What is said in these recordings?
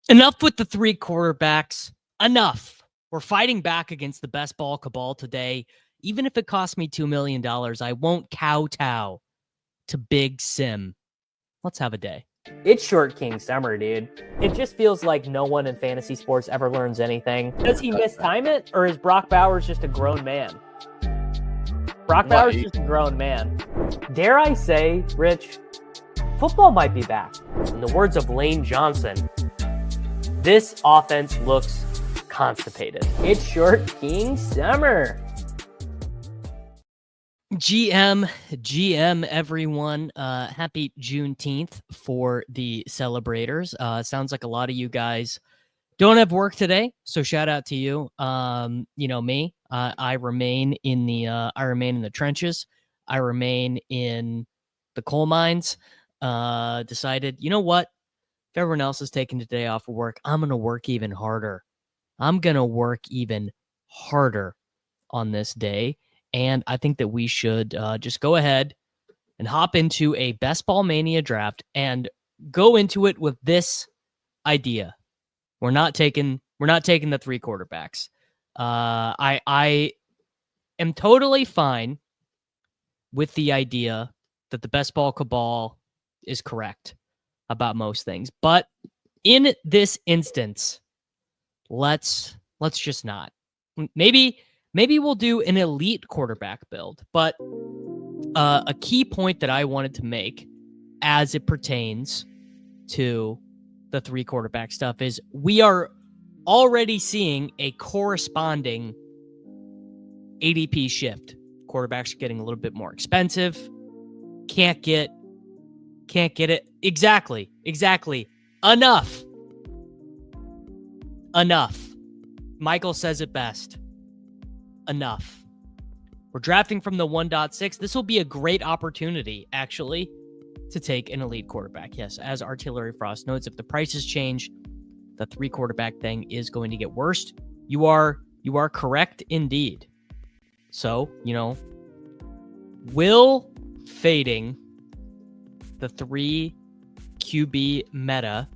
Enough with the three quarterbacks. Enough. We're fighting back against the best ball cabal today. Even if it costs me $2 million, I won't kowtow to Big Sim. Let's have a day. It's Short King Summer, dude. It just feels like no one in fantasy sports ever learns anything. Does he mistime it, or is Brock Bowers just a grown man? Brock Bowers is just a grown man. Dare I say, Rich, football might be back. In the words of Lane Johnson, this offense looks constipated. It's Short King Summer. GM, everyone. Happy Juneteenth for the celebrators. Sounds like a lot of you guys don't have work today, so shout out to you. You know me. I remain in the trenches. I remain in the coal mines. Decided, you know what? If everyone else is taking the day off of work, I'm gonna work even harder. I'm gonna work even harder on this day. And I think that we should just go ahead and hop into a Best Ball Mania draft and go into it with this idea. We're not taking the three quarterbacks. I am totally fine with the idea that the Best Ball cabal is correct about most things, but in this instance, let's just not. Maybe we'll do an elite quarterback build, but a key point that I wanted to make as it pertains to the three quarterback stuff is we are already seeing a corresponding ADP shift. Quarterbacks are getting a little bit more expensive. Can't get it. Exactly. Enough. Michael says it best. Enough. We're drafting from the 1.6. This will be a great opportunity, actually, to take an elite quarterback. Yes, as Artillery Frost notes, if the prices change, the three quarterback thing is going to get worse. You are correct indeed. So, will fading the 3 QB meta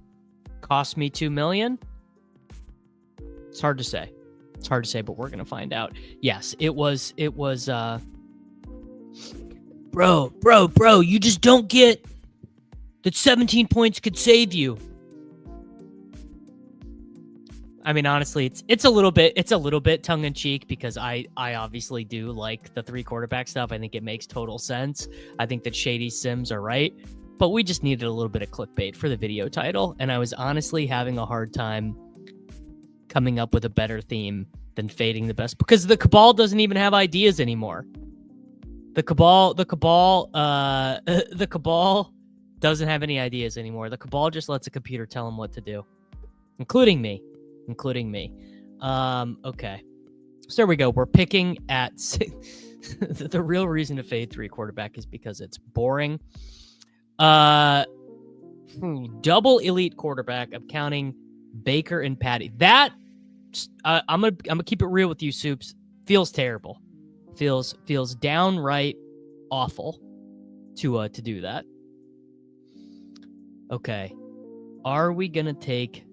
cost me $2 million? It's hard to say. But we're going to find out. Yes, it was, bro, you just don't get that 17 points could save you. I mean, honestly, it's a little bit tongue in cheek because I obviously do like the three quarterback stuff. I think it makes total sense. I think that Shady Sims are right, but we just needed a little bit of clickbait for the video title. And I was honestly having a hard time coming up with a better theme than fading the best, because the cabal doesn't even have ideas anymore. The cabal doesn't have any ideas anymore. The cabal just lets a computer tell them what to do, including me. Okay. So there we go. We're picking at the real reason to fade three quarterback is because it's boring. Double elite quarterback. I'm counting Baker and Patty. That I'm gonna keep it real with you, Soups. Feels terrible. Feels downright awful to do that. Okay, are we gonna take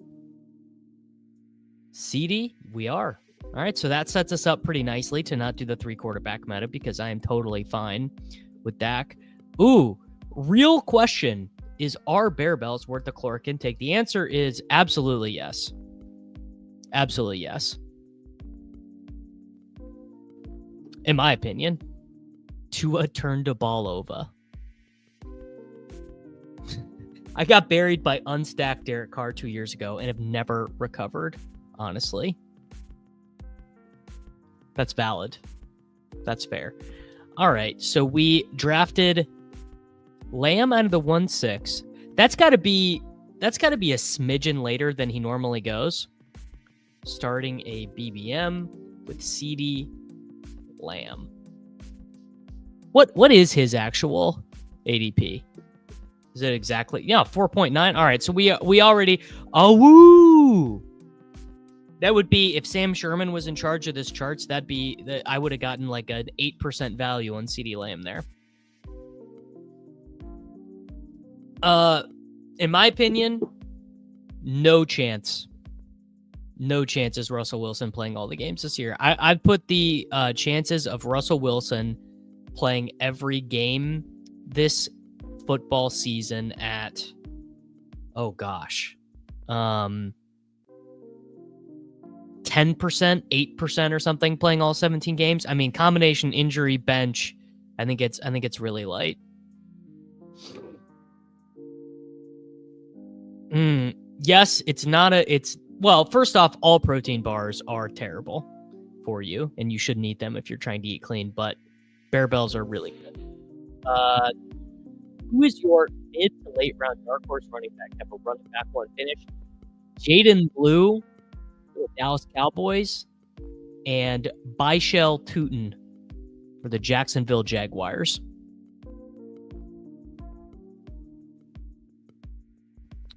CeeDee? We are. All right, so that sets us up pretty nicely to not do the three quarterback meta because I am totally fine with Dak. Ooh, real question is: are Bear Bells worth the caloric intake? The answer is absolutely yes. Absolutely yes. In my opinion, Tua turned the ball over. I got buried by unstacked Derek Carr 2 years ago and have never recovered, honestly. That's valid. That's fair. All right, so we drafted Lamb out of the 1-6. That's got to be a smidgen later than he normally goes. Starting a BBM with CeeDee, Lamb. What is his actual ADP? Is it exactly 4.9? All right, so we already woo. That would be if Sam Sherman was in charge of this charts. I would have gotten like an 8% value on CeeDee Lamb there. In my opinion, No chance. No chances Russell Wilson playing all the games this year. I'd put the chances of Russell Wilson playing every game this football season at, oh gosh, 10%, 8% or something, playing all 17 games. I mean, combination injury, bench, I think it's really light. Yes, well, first off, all protein bars are terrible for you, and you shouldn't eat them if you're trying to eat clean, but Bear Bells are really good. Who is your mid to late round dark horse running back? Have a running back one finish. Jaden Blue for the Dallas Cowboys and Byshell Tootin for the Jacksonville Jaguars.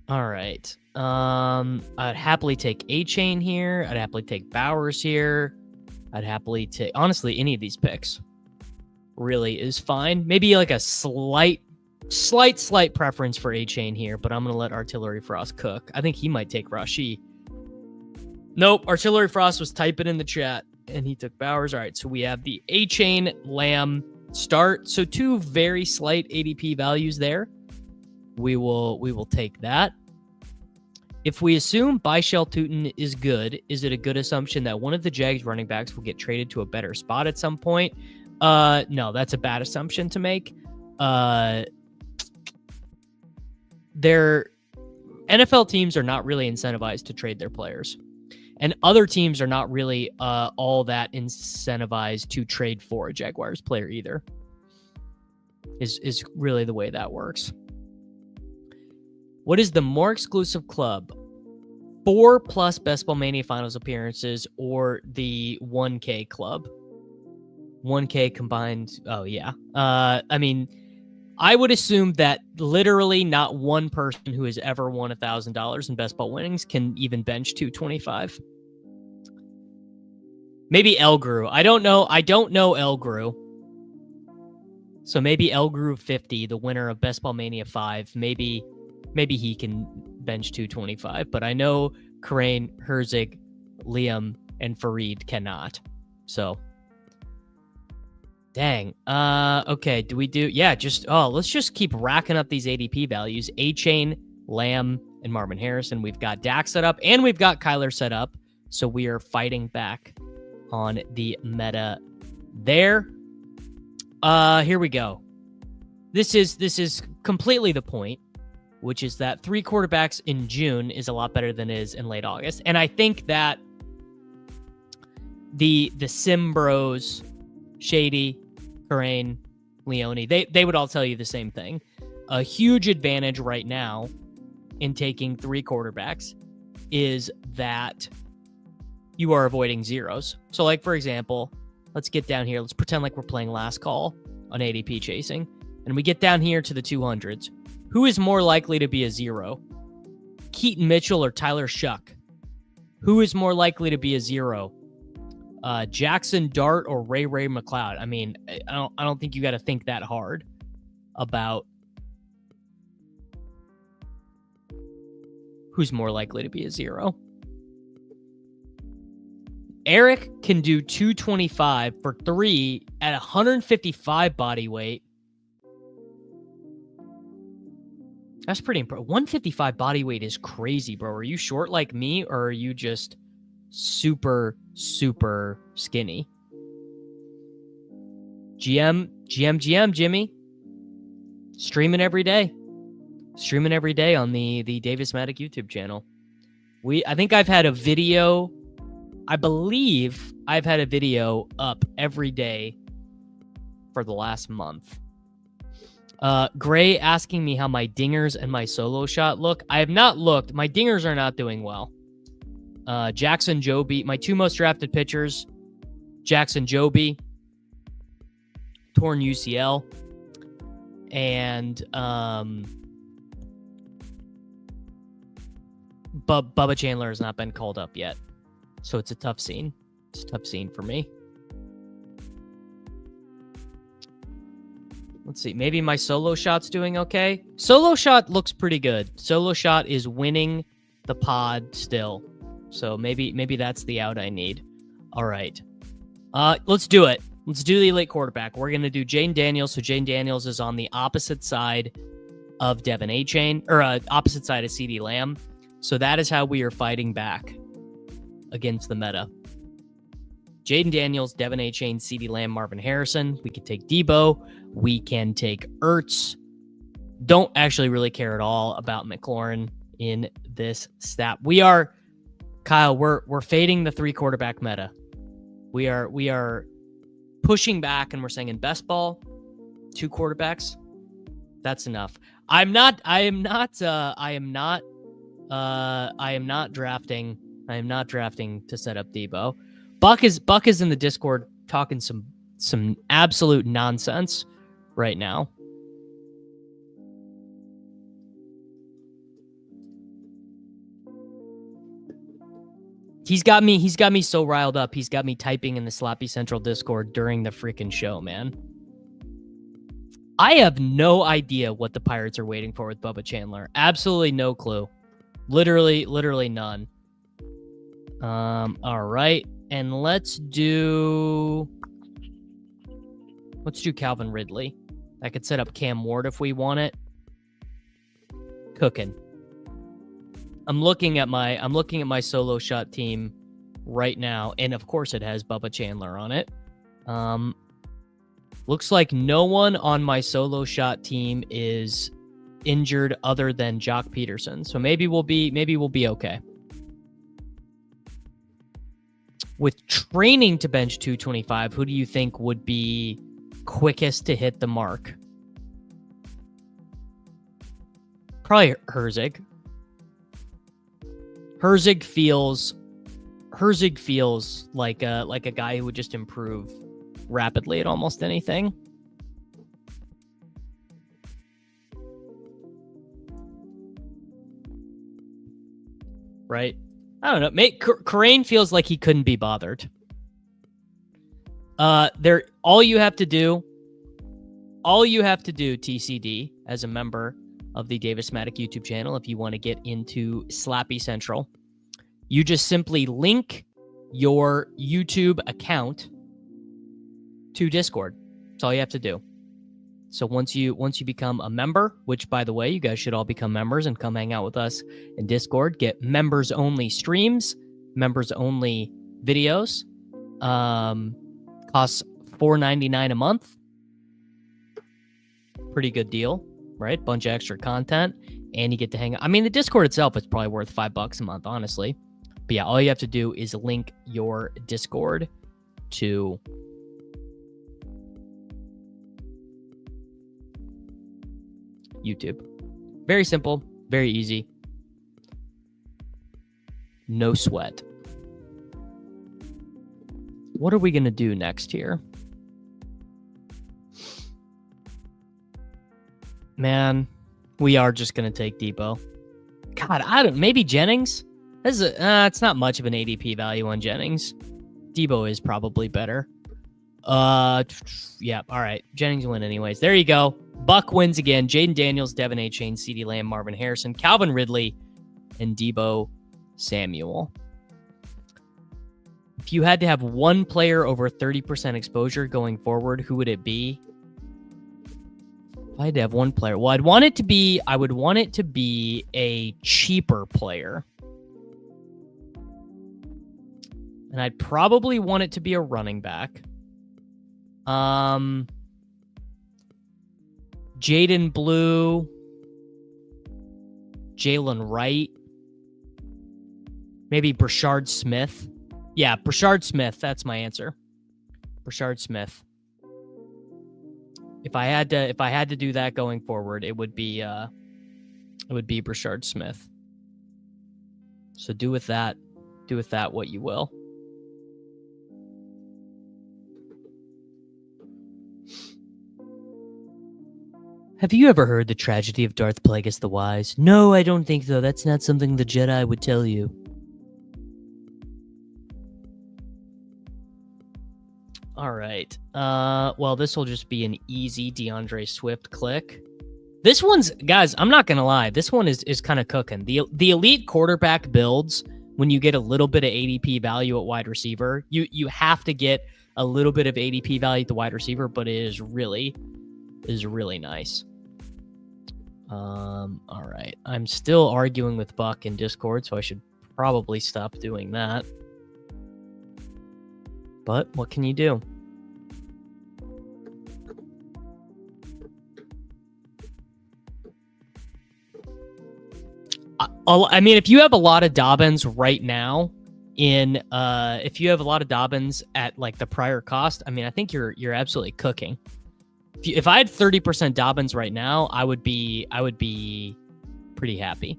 All right. I'd happily take A-Chain here. I'd happily take Bowers here. I'd happily take, honestly, any of these picks really is fine. Maybe like a slight preference for A-Chain here, but I'm going to let Artillery Frost cook. I think he might take Rashi. Nope. Artillery Frost was typing in the chat and he took Bowers. All right. So we have the A-Chain, Lamb start. So two very slight ADP values there. We will take that. If we assume Byshell Tootin is good, is it a good assumption that one of the Jags running backs will get traded to a better spot at some point? No, that's a bad assumption to make. Their NFL teams are not really incentivized to trade their players, and other teams are not really all that incentivized to trade for a Jaguars player either. Is really the way that works. What is the more exclusive club? 4+ Best Ball Mania Finals appearances or the 1K club? 1K combined. Oh, yeah. I mean, I would assume that literally not one person who has ever won $1,000 in Best Ball winnings can even bench 225. Maybe Elgru. I don't know Elgru. So maybe Elgru 50, the winner of Best Ball Mania 5. Maybe he can bench 225, but I know Crane, Herzig, Liam, and Fareed cannot. So, dang. Okay, let's just keep racking up these ADP values. A-Chain, Lamb, and Marvin Harrison. We've got Dak set up, and we've got Kyler set up, so we are fighting back on the meta there. Here we go. This is completely the point, which is that 3 quarterbacks in June is a lot better than it is in late August. And I think that the Sim Bros, Shady, Corain, Leone, they would all tell you the same thing. A huge advantage right now in taking 3 quarterbacks is that you are avoiding zeros. So like, for example, let's get down here. Let's pretend like we're playing last call on ADP chasing. And we get down here to the 200s. Who is more likely to be a zero? Keaton Mitchell or Tyler Shuck? Who is more likely to be a zero? Jackson Dart or Ray McLeod? I mean, I don't think you got to think that hard about who's more likely to be a zero. Eric can do 225 for 3 at 155 body weight. That's pretty impressive. 155 body weight is crazy, bro. Are you short like me, or are you just super, super skinny? GM, Jimmy. Streaming every day on the Davis Matic YouTube channel. I think I've had a video. I believe I've had a video up every day for the last month. Gray asking me how my dingers and my solo shot look. I have not looked. My dingers are not doing well. Jackson Joby, my 2 most drafted pitchers, Jackson Joby, torn UCL, and Bubba Chandler has not been called up yet. So it's a tough scene. It's a tough scene for me. Let's see. Maybe my solo shot's doing okay. Solo shot looks pretty good. Solo shot is winning the pod still. So maybe that's the out I need. All right. Let's do it. Let's do the elite quarterback. We're going to do Jane Daniels. So Jane Daniels is on the opposite side of Devin A-Chain, or opposite side of CeeDee Lamb. So that is how we are fighting back against the meta. Jaden Daniels, Devin A-Chain, CeeDee Lamb, Marvin Harrison. We can take Debo. We can take Ertz. Don't actually really care at all about McLaurin in this stat. Kyle, we're fading the 3 quarterback meta. We are pushing back, and we're saying in best ball, 2 quarterbacks. That's enough. I am not drafting to set up Debo. Buck is in the Discord talking some absolute nonsense right now. He's got me so riled up. He's got me typing in the Slappy Central Discord during the freaking show, man. I have no idea what the Pirates are waiting for with Bubba Chandler. Absolutely no clue. Literally none. All right. And let's do Calvin Ridley. I could set up Cam Ward if we want it. Cooking. I'm looking at my solo shot team right now, and of course it has Bubba Chandler on it. Looks like no one on my solo shot team is injured other than Jock Peterson. So maybe we'll be okay. With training to bench 225, who do you think would be quickest to hit the mark? Probably Herzig. Herzig feels like a guy who would just improve rapidly at almost anything. Right? I don't know. Crane feels like he couldn't be bothered. All you have to do, TCD, as a member of the Davis Matic YouTube channel, if you want to get into Slappy Central, you just simply link your YouTube account to Discord. That's all you have to do. So once you become a member, which, by the way, you guys should all become members and come hang out with us in Discord, get members only streams, members only videos. Costs $4.99 a month. Pretty good deal, right? Bunch of extra content, and you get to hang out. I mean, the Discord itself is probably worth $5 a month, honestly. But yeah, all you have to do is link your Discord to YouTube. Very simple, very easy. No sweat. What are we going to do next here? Man, we are just going to take Debo. God, maybe Jennings? It's not much of an ADP value on Jennings. Debo is probably better. Yeah, all right. Jennings win anyways. There you go. Buck wins again. Jaden Daniels, Devin A-Chain, CeeDee Lamb, Marvin Harrison, Calvin Ridley, and Debo Samuel. If you had to have one player over 30% exposure going forward, who would it be? If I had to have one player, well, I would want it to be a cheaper player. And I'd probably want it to be a running back. Jaden Blue, Jalen Wright, maybe Brashard Smith. Yeah, Brashard Smith. That's my answer. Brashard Smith. If I had to do that going forward, it would be Brashard Smith. So do with that what you will. Have you ever heard the tragedy of Darth Plagueis the Wise? No, I don't think so. That's not something the Jedi would tell you. All right. Well, this will just be an easy DeAndre Swift click. This one's, guys, I'm not gonna lie, this one is kind of cooking. The elite quarterback builds, when you get a little bit of ADP value at wide receiver, you have to get a little bit of ADP value at the wide receiver, but it is really nice. All right. I'm still arguing with Buck in Discord, so I should probably stop doing that. But what can you do? I mean, if you have a lot of Dobbins right now if you have a lot of Dobbins at like the prior cost, I mean, I think you're absolutely cooking. If I had 30% Dobbins right now, I would be pretty happy.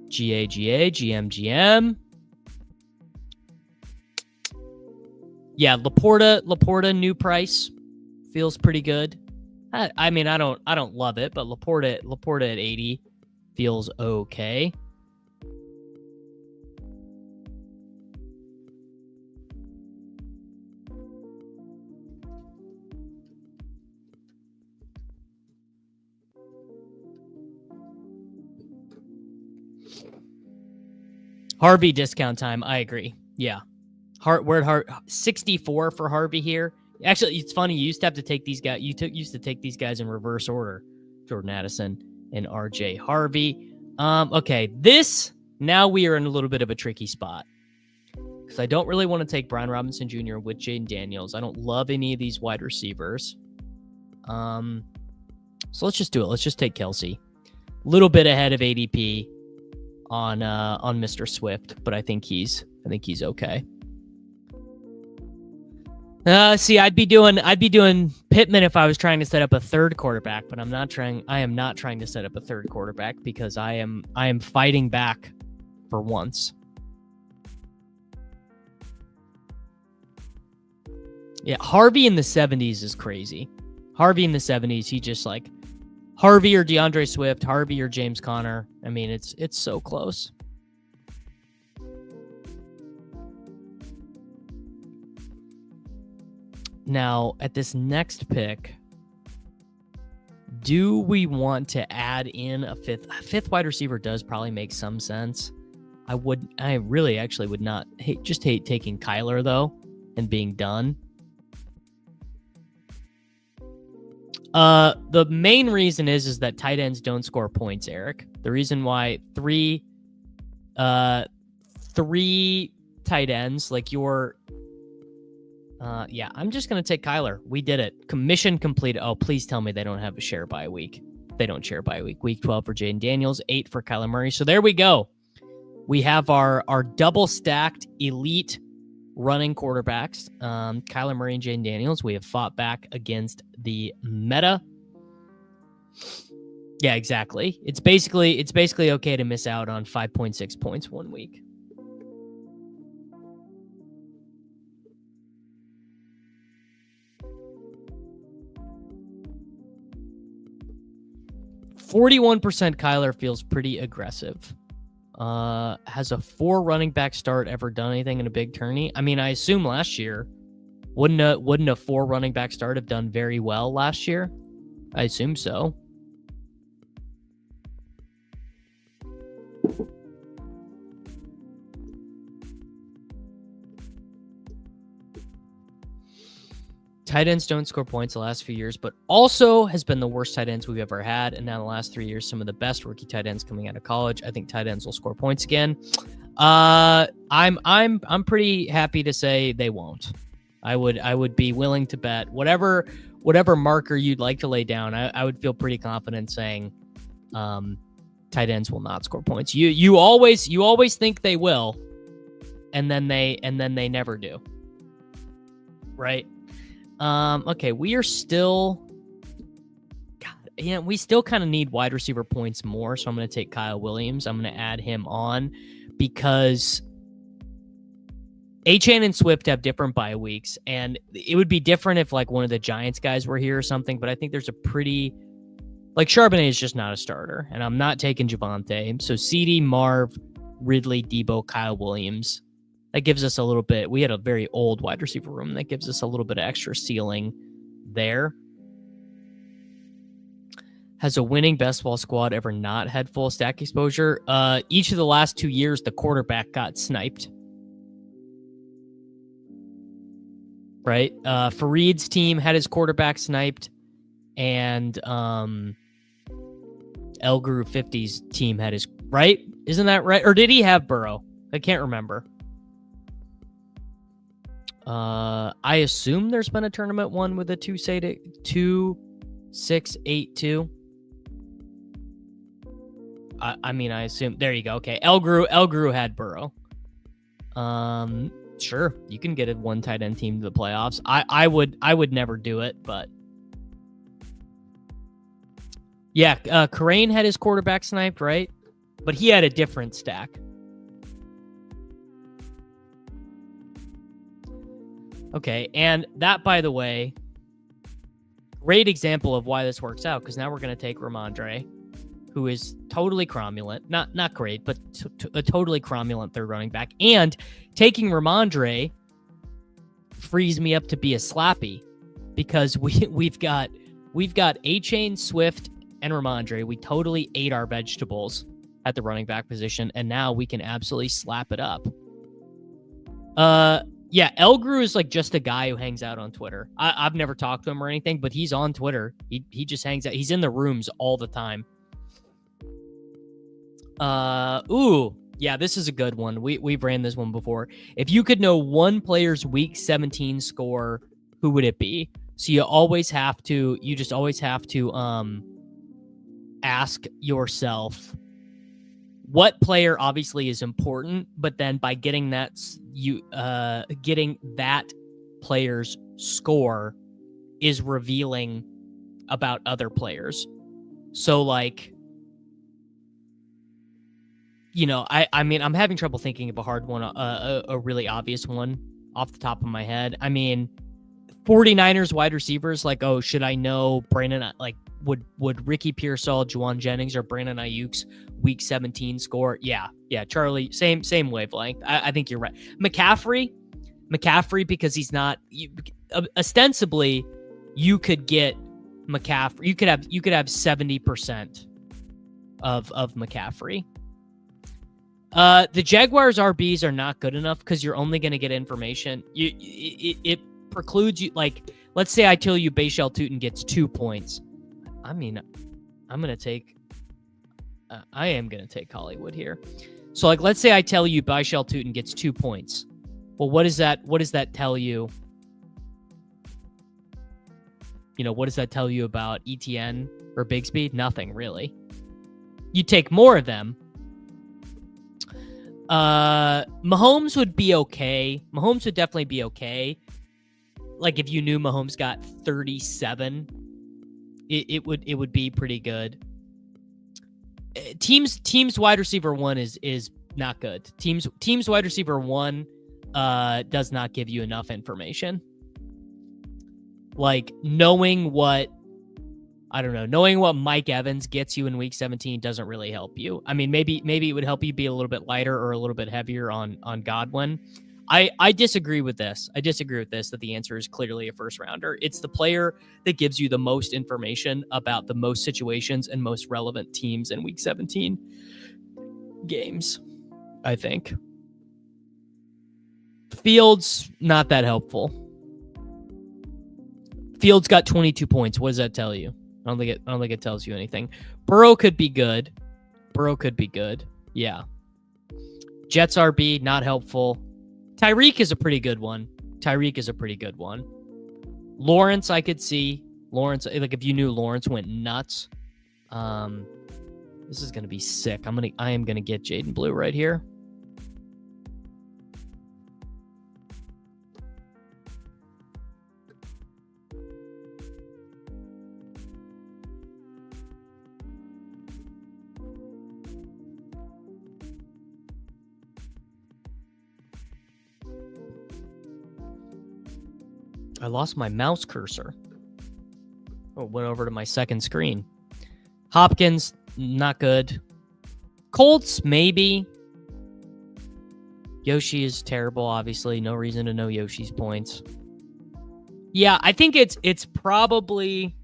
GM. Yeah, Laporta new price feels pretty good. I mean, I don't love it, but Laporta at 80 feels okay. Harvey discount time. I agree. Yeah. Hard 64 for Harvey here. Actually, it's funny. You used to have to take these guys. Used to take these guys in reverse order. Jordan Addison and RJ Harvey. Okay. Now we are in a little bit of a tricky spot. Because I don't really want to take Brian Robinson Jr. with Jaden Daniels. I don't love any of these wide receivers. So let's just do it. Let's just take Kelsey. A little bit ahead of ADP on Mr. Swift, but I think he's okay. See, I'd be doing Pittman if I was trying to set up a third quarterback, but I am not trying to set up a third quarterback because I am fighting back for once. Yeah, Harvey in the 70s is crazy. Harvey in the 70s, he just like Harvey or DeAndre Swift, Harvey or James Conner. I mean, it's so close. Now, at this next pick, do we want to add in a fifth wide receiver? Does probably make some sense. I really actually would not hate taking Kyler though and being done. The main reason is that tight ends don't score points, Eric. The reason why three tight ends like your yeah, I'm just going to take Kyler. We did it. Commission completed. Oh, please tell me they don't have a share by week. They don't share by week. Week 12 for Jaden Daniels, 8 for Kyler Murray. So there we go. We have our double stacked elite running quarterbacks, Kyler Murray and Jaden Daniels. We have fought back against the meta. Yeah, exactly. It's basically okay to miss out on 5.6 points one week. %41% Kyler feels pretty aggressive. Has a 4 running back start ever done anything in a big tourney? I mean, I assume last year. Wouldn't a 4 running back start have done very well last year? I assume so. Tight ends don't score points the last few years, but also has been the worst tight ends we've ever had. And now the last 3 years, some of the best rookie tight ends coming out of college. I think tight ends will score points again. I'm pretty happy to say they won't. I would be willing to bet whatever marker you'd like to lay down. I would feel pretty confident saying tight ends will not score points. You always think they will, and then they never do. Right? Okay, we are still... God, yeah, we still kind of need wide receiver points more, so I'm going to take Kyle Williams. I'm going to add him on because Achane and Swift have different bye weeks, and it would be different if like one of the Giants guys were here or something, but I think there's a pretty... Like, Charbonnet is just not a starter, and I'm not taking Javonte. So CeeDee, Marv, Ridley, Debo, Kyle Williams... That gives us a little bit. We had a very old wide receiver room. That gives us a little bit of extra ceiling there. Has a winning best ball squad ever not had full stack exposure? Each of the last 2 years, the quarterback got sniped. Right? Fareed's team had his quarterback sniped, and Elguru 50's team had his, right? Isn't that right? Or did he have Burrow? I can't remember. I assume there's been a tournament one with a 2-6-8-2. I mean, I assume. There you go. Okay, Elguru had Burrow. Sure, you can get a one tight end team to the playoffs. I would never do it, but yeah, Karain had his quarterback sniped, right? But he had a different stack. Okay, and that, by the way, great example of why this works out, because now we're going to take Ramondre, who is totally cromulent. Not great, but a totally cromulent third running back. And taking Ramondre frees me up to be a slappy, because we've got A-Chain, Swift, and Ramondre. We totally ate our vegetables at the running back position, and now we can absolutely slap it up. Yeah, Elguru is like just a guy who hangs out on Twitter. I've never talked to him or anything, but he's on Twitter. He just hangs out. He's in the rooms all the time. Ooh, yeah, this is a good one. We've ran this one before. If you could know one player's week 17 score, who would it be? So you just always have to ask yourself what player obviously is important, but then by getting that player's score is revealing about other players. So like, you know, I mean, I'm having trouble thinking of a hard one, a really obvious one off the top of my head. I mean, 49ers wide receivers, like, oh, should I know Brandon, like, would Ricky Pearsall, Juwan Jennings, or Brandon Ayuk's week 17 score? Yeah, Charlie, same wavelength. I think you're right. McCaffrey, because he's not, ostensibly, you could get McCaffrey. You could have 70% of McCaffrey. The Jaguars RBs are not good enough because you're only going to get information. It precludes you. Like, let's say I tell you Bashal Tutin gets 2 points. I mean, I am going to take Hollywood here. So, like, let's say I tell you Bashal Tutin gets 2 points. Well, what does that tell you? You know, what does that tell you about ETN or Bigsby? Nothing, really. You take more of them. Mahomes would be okay. Mahomes would definitely be okay. Like, if you knew Mahomes got 37, it would be pretty good. Teams wide receiver 1 is not good. Teams wide receiver 1 does not give you enough information. Like, knowing what Mike Evans gets you in week 17 doesn't really help you. I mean, maybe it would help you be a little bit lighter or a little bit heavier on Godwin. I disagree with this. That the answer is clearly a first rounder. It's the player that gives you the most information about the most situations and most relevant teams in week 17 games, I think. Fields, not that helpful. Fields got 22 points. What does that tell you? I don't think it tells you anything. Burrow could be good. Yeah. Jets RB, not helpful. Tyreek is a pretty good one. Lawrence, I could see. Lawrence, like, if you knew Lawrence went nuts. This is gonna be sick. I am gonna get Jaden Blue right here. I lost my mouse cursor. Oh, went over to my second screen. Hopkins, not good. Colts, maybe. Yoshi is terrible, obviously. No reason to know Yoshi's points. Yeah, I think it's probably...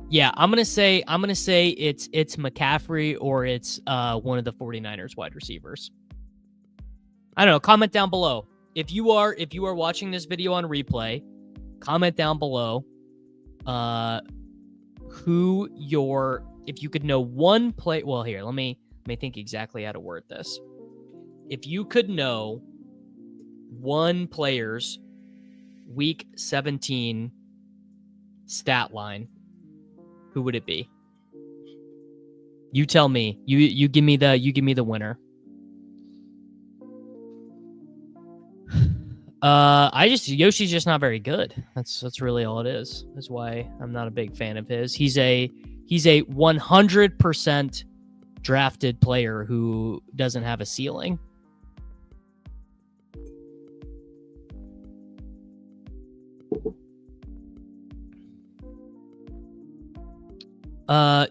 Yeah, I'm gonna say it's McCaffrey or it's one of the 49ers wide receivers. I don't know. Comment down below. If you are watching this video on replay, comment down below if you could know one play. Well, here, let me think exactly how to word this. If you could know one player's week 17 stat line, who would it be? You tell me. You give me the winner. Yoshi's just not very good. That's really all it is. That's why I'm not a big fan of his. He's a 100% drafted player who doesn't have a ceiling.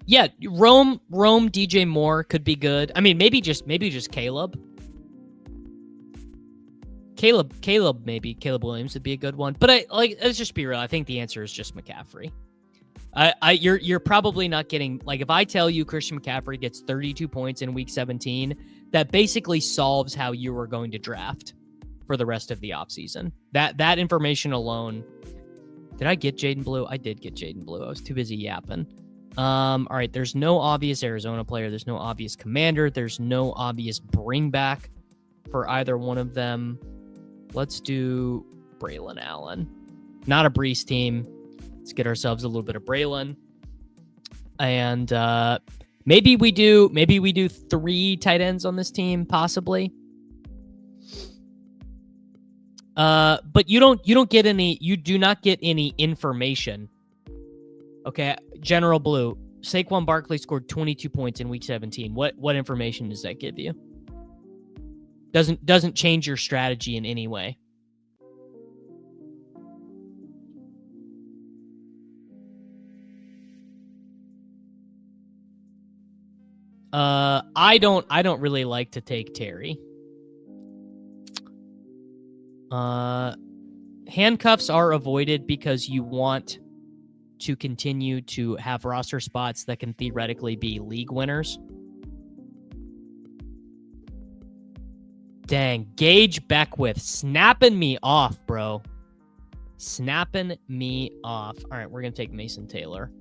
Yeah, Rome, DJ Moore could be good. I mean, maybe just Caleb. Maybe Caleb Williams would be a good one. But let's just be real. I think the answer is just McCaffrey. You're probably not getting, like, if I tell you Christian McCaffrey gets 32 points in week 17, that basically solves how you are going to draft for the rest of the offseason. That information alone. Did I get Jaden Blue? I did get Jaden Blue. I was too busy yapping. All right, there's no obvious Arizona player. There's no obvious commander. There's no obvious bring back for either one of them. Let's do Braylon Allen. Not a Brees team. Let's get ourselves a little bit of Braylon. And maybe we do 3 tight ends on this team, possibly. But you do not get any information. Okay, General Blue, Saquon Barkley scored 22 points in week 17. What information does that give you? Doesn't change your strategy in any way. I don't really like to take Terry. Handcuffs are avoided because you want to continue to have roster spots that can theoretically be league winners. Dang, Gage Beckwith snapping me off, bro. Snapping me off. All right, we're going to take Mason Taylor.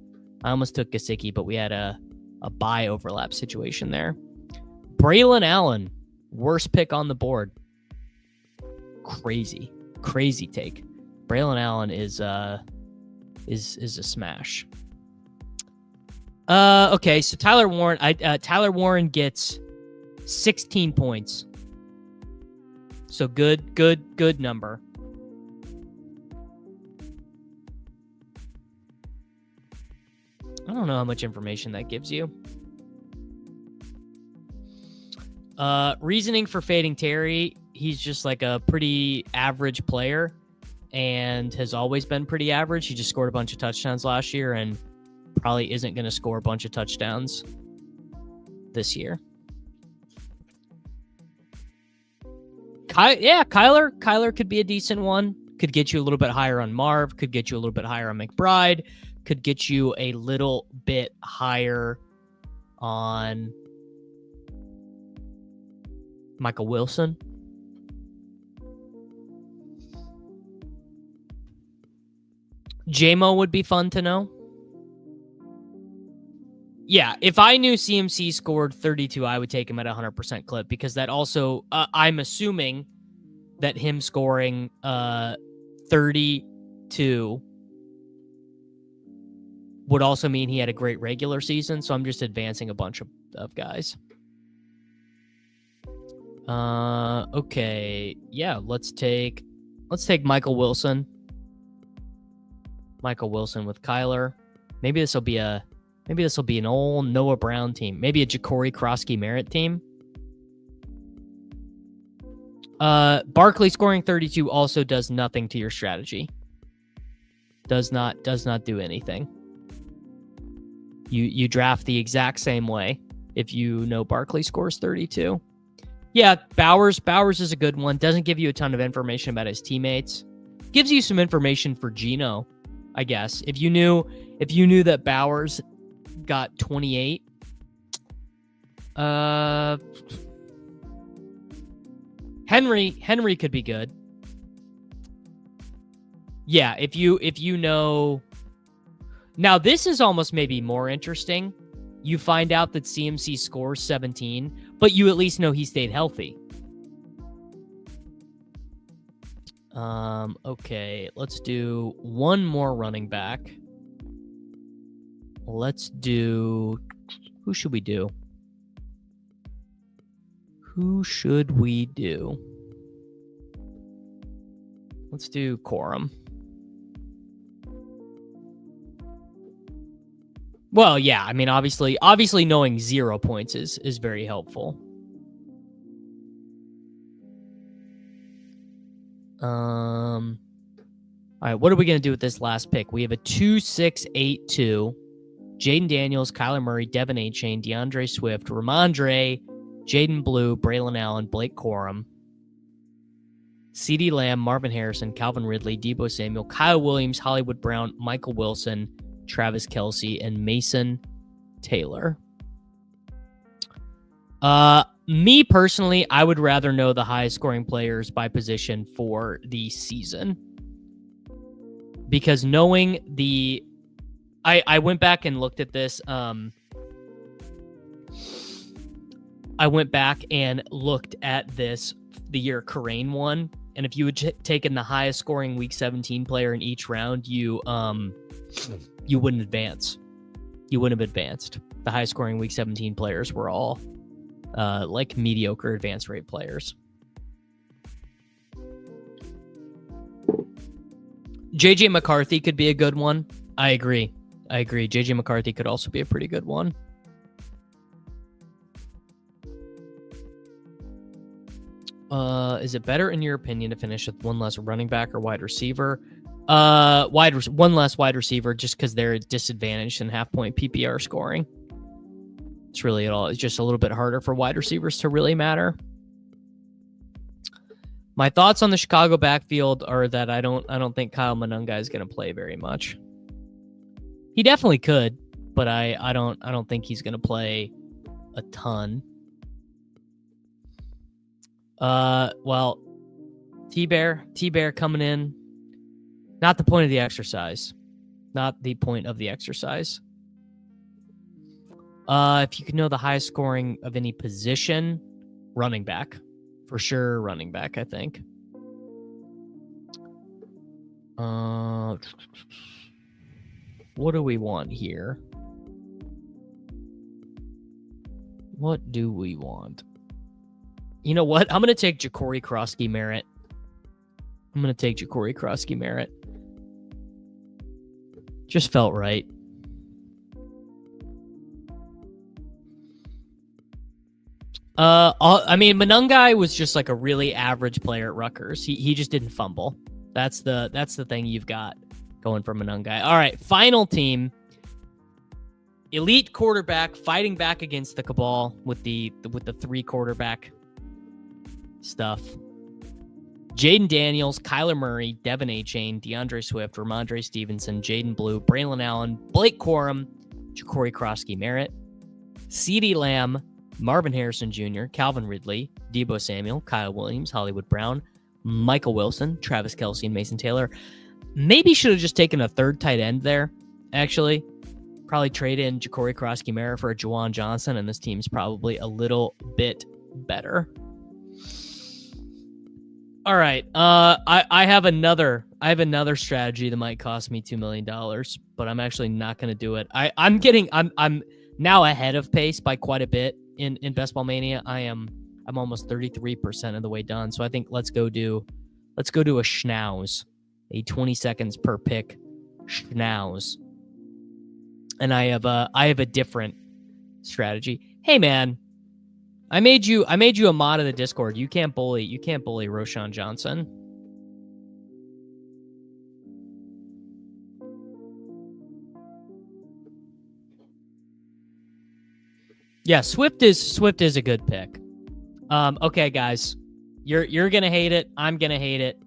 I almost took Gesicki, but we had a buy overlap situation there. Braylon Allen, worst pick on the board. Crazy take. Braylon Allen is a smash. Okay, so Tyler Warren gets 16 points. So good number. I don't know how much information that gives you. Reasoning for fading Terry, he's just like a pretty average player and has always been pretty average. He just scored a bunch of touchdowns last year and probably isn't going to score a bunch of touchdowns this year. Kyler could be a decent one. Could get you a little bit higher on Marv. Could get you a little bit higher on McBride. Could get you a little bit higher on Michael Wilson. JMO would be fun to know. Yeah, if I knew CMC scored 32, I would take him at 100% clip because that also, I'm assuming that him scoring 32 would also mean he had a great regular season, so I'm just advancing a bunch of guys. Okay, yeah, let's take Michael Wilson. Michael Wilson with Kyler. Maybe this will be an old Noah Brown team. Maybe a Ja'Cory Krosky Merritt team. Barkley scoring 32 also does nothing to your strategy. Does not do anything. You draft the exact same way if you know Barkley scores 32. Yeah, Bowers is a good one. Doesn't give you a ton of information about his teammates. Gives you some information for Geno, I guess. If you knew if you knew that Bowers got 28, Henry could be good. Yeah, if you know. Now this is almost maybe more interesting. You find out that CMC scores 17, but you at least know he stayed healthy. Okay, let's do one more running back. Let's do... Who should we do? Let's do Corum. Well, yeah, I mean, obviously knowing 0 points is very helpful. All right, what are we going to do with this last pick? We have a 2-6-8-2. Jaden Daniels, Kyler Murray, Devin A-Chain, DeAndre Swift, Ramondre, Jaden Blue, Braylon Allen, Blake Corum, CeeDee Lamb, Marvin Harrison, Calvin Ridley, Deebo Samuel, Kyle Williams, Hollywood Brown, Michael Wilson, Travis Kelce, and Mason Taylor. Me personally, I would rather know the highest scoring players by position for the season. Because knowing the... I went back and looked at this. I went back and looked at this the year Karain won. And if you had taken the highest scoring Week 17 player in each round, you wouldn't advance. You wouldn't have advanced. The high scoring Week 17 players were all like mediocre advance rate players. JJ McCarthy could be a good one. I agree. JJ McCarthy could also be a pretty good one. Is it better in your opinion to finish with one less running back or wide receiver? One less wide receiver, just because they're disadvantaged in half-point PPR scoring. It's really all. It's just a little bit harder for wide receivers to really matter. My thoughts on the Chicago backfield are that I don't think Kyle Monunga is going to play very much. He definitely could, but I don't think he's going to play a ton. Well, T-Bear coming in. Not the point of the exercise. Not the point of the exercise. If you could know the highest scoring of any position, running back. For sure, running back, I think. What do we want here? What do we want? You know what? I'm going to take Ja'Cory Krosky-Merritt. Just felt right. I mean, Monunga was just like a really average player at Rutgers. He just didn't fumble. That's the thing you've got going for Monunga. All right, final team. Elite quarterback fighting back against the cabal with the 3 quarterback stuff. Jaden Daniels, Kyler Murray, Devin A-Chain, DeAndre Swift, Ramondre Stevenson, Jaden Blue, Braylon Allen, Blake Corum, Ja'Cory Krosky-Merritt, CeeDee Lamb, Marvin Harrison Jr., Calvin Ridley, Deebo Samuel, Kyle Williams, Hollywood Brown, Michael Wilson, Travis Kelce, and Mason Taylor. Maybe should have just taken a third tight end there, actually. Probably trade in Ja'Cory Krosky-Merritt for a Juwan Johnson, and this team's probably a little bit better. All right. I have another strategy that might cost me $2 million, but I'm actually not going to do it. I'm now ahead of pace by quite a bit in Best Ball Mania. I'm almost 33% of the way done. So I think let's go do a schnauz, a 20 seconds per pick schnauz. And I have a different strategy. Hey man, I made you a mod of the Discord. You can't bully Roschon Johnson. Yeah, Swift is a good pick. Okay, guys, you're gonna hate it. I'm gonna hate it.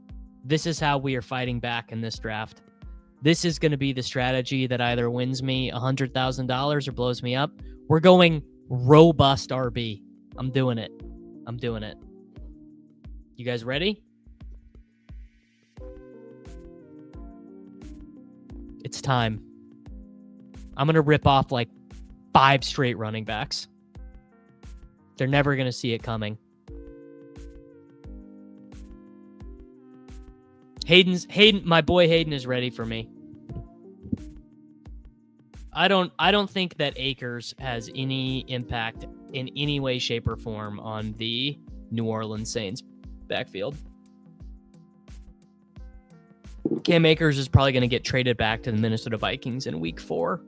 This is how we are fighting back in this draft. This is going to be the strategy that either wins me $100,000 or blows me up. We're going robust RB. I'm doing it. You guys ready? It's time. I'm going to rip off like 5 straight running backs. They're never going to see it coming. My boy Hayden is ready for me. I don't think that Akers has any impact in any way, shape, or form on the New Orleans Saints backfield. Cam Akers is probably going to get traded back to the Minnesota Vikings in week 4.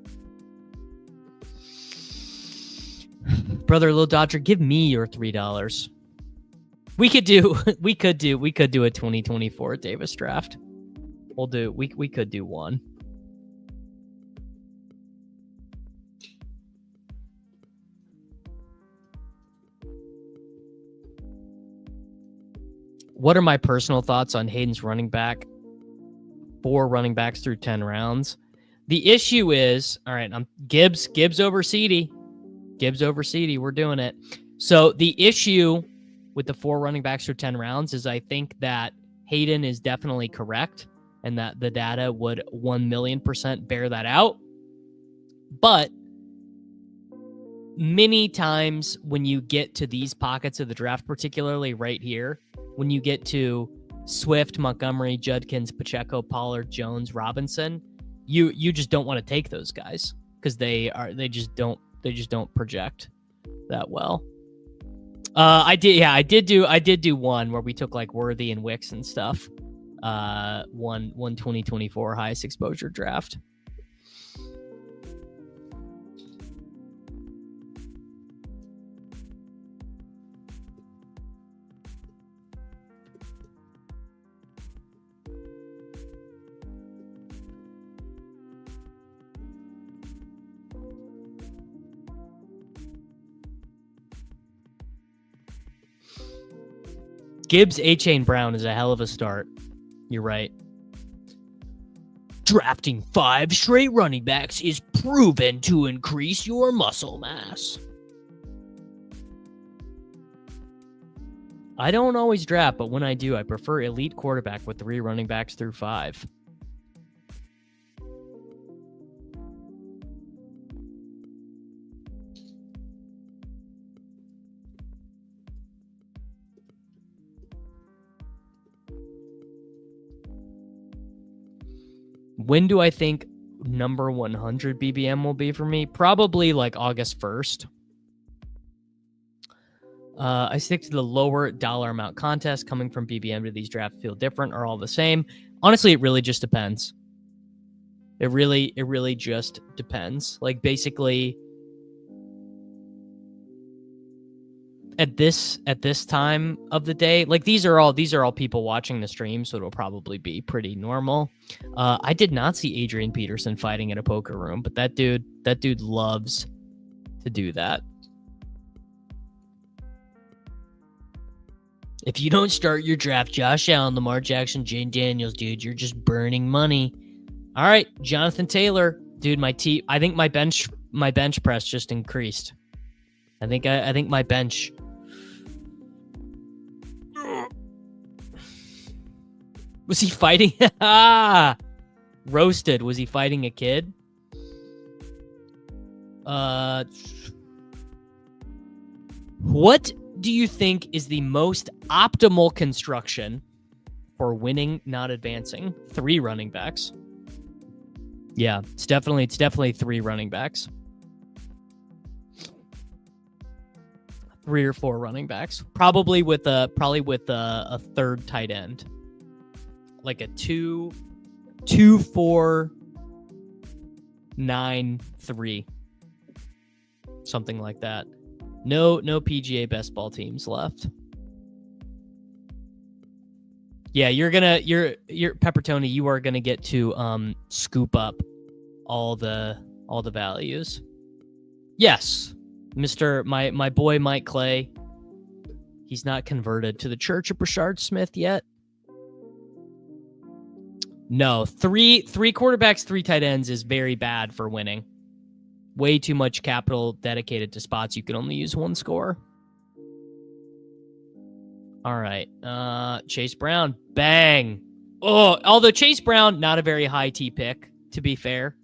Brother Lil Dodger, give me your $3. We could do a 2024 Davis draft. We could do one. What are my personal thoughts on Hayden's running back? 4 running backs through 10 rounds. The issue is, all right, I'm Gibbs over CeeDee. Gibbs over CeeDee. We're doing it. So the issue with the 4 running backs through 10 rounds is I think that Hayden is definitely correct and that the data would 1,000,000% bear that out. But many times when you get to these pockets of the draft, particularly right here, when you get to Swift, Montgomery, Judkins, Pacheco, Pollard, Jones, Robinson, you just don't want to take those guys because they just don't project that well. I did do one where we took like Worthy and Wicks and stuff. One 2024 highest exposure draft. Gibbs, A-Chain, Brown is a hell of a start. You're right. Drafting 5 straight running backs is proven to increase your muscle mass. I don't always draft, but when I do, I prefer elite quarterback with 3 running backs through 5. When do I think number 100 BBM will be for me? Probably like August 1st. I stick to the lower dollar amount contest. Coming from BBM to these drafts feel different or all the same? Honestly, it really just depends. It really just depends. Like basically at this time of the day, like these are all people watching the stream, so it'll probably be pretty normal. I did not see Adrian Peterson fighting in a poker room, but that dude loves to do that. If you don't start your draft, Josh Allen, Lamar Jackson, Jane Daniels, dude, you're just burning money. All right, Jonathan Taylor, dude, I think my bench press just increased. I think my bench. Was he fighting? Roasted. Was he fighting a kid? What do you think is the most optimal construction for winning, not advancing? 3 running backs. Yeah, it's definitely 3 running backs. 3 or 4 running backs, probably with a third tight end, like a 2-4-9-3, something like that. No PGA best ball teams left. Yeah, you're Pepper Tony. You are gonna get to scoop up all the values. Yes. My boy Mike Clay, he's not converted to the Church of Brashard Smith yet. No, three quarterbacks, 3 tight ends is very bad for winning. Way too much capital dedicated to spots you can only use one score. All right. Chase Brown. Bang. Oh, although Chase Brown, not a very high T pick, to be fair.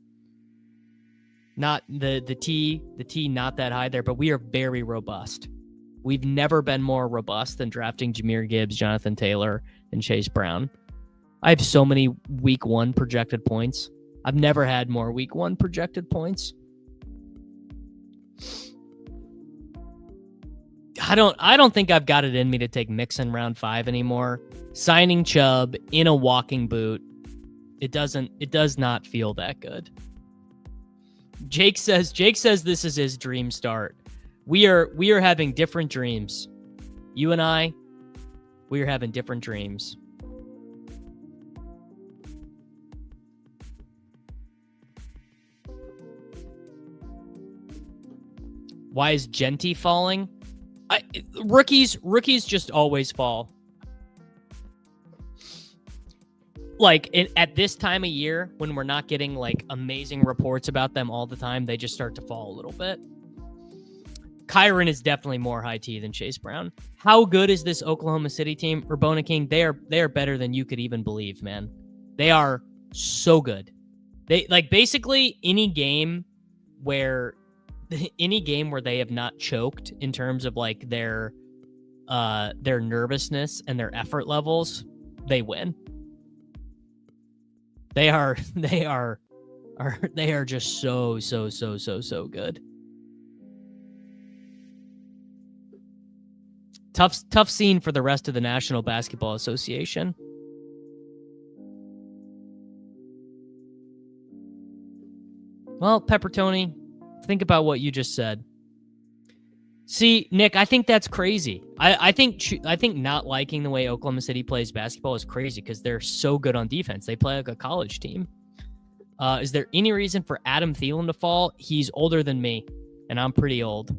Not the T not that high there, but we are very robust. We've never been more robust than drafting Jahmyr Gibbs, Jonathan Taylor, and Chase Brown. I have so many week 1 projected points. I've never had more week 1 projected points. I don't think I've got it in me to take Mixon round 5 anymore. Signing Chubb in a walking boot, it does not feel that good. Jake says this is his dream start. We are having different dreams. You and I, we are having different dreams. Why is Genty falling? Rookies just always fall. Like at this time of year, when we're not getting like amazing reports about them all the time, they just start to fall a little bit. Kyron is definitely more high T than Chase Brown. How good is this Oklahoma City team? Rabona King, they are better than you could even believe, man. They are so good. They like basically any game where they have not choked in terms of like their nervousness and their effort levels, they win. They are just so good. Tough scene for the rest of the National Basketball Association. Well, Peppertoni, think about what you just said. See, Nick, I think that's crazy. I think not liking the way Oklahoma City plays basketball is crazy because they're so good on defense. They play like a college team. Is there any reason for Adam Thielen to fall? He's older than me, and I'm pretty old.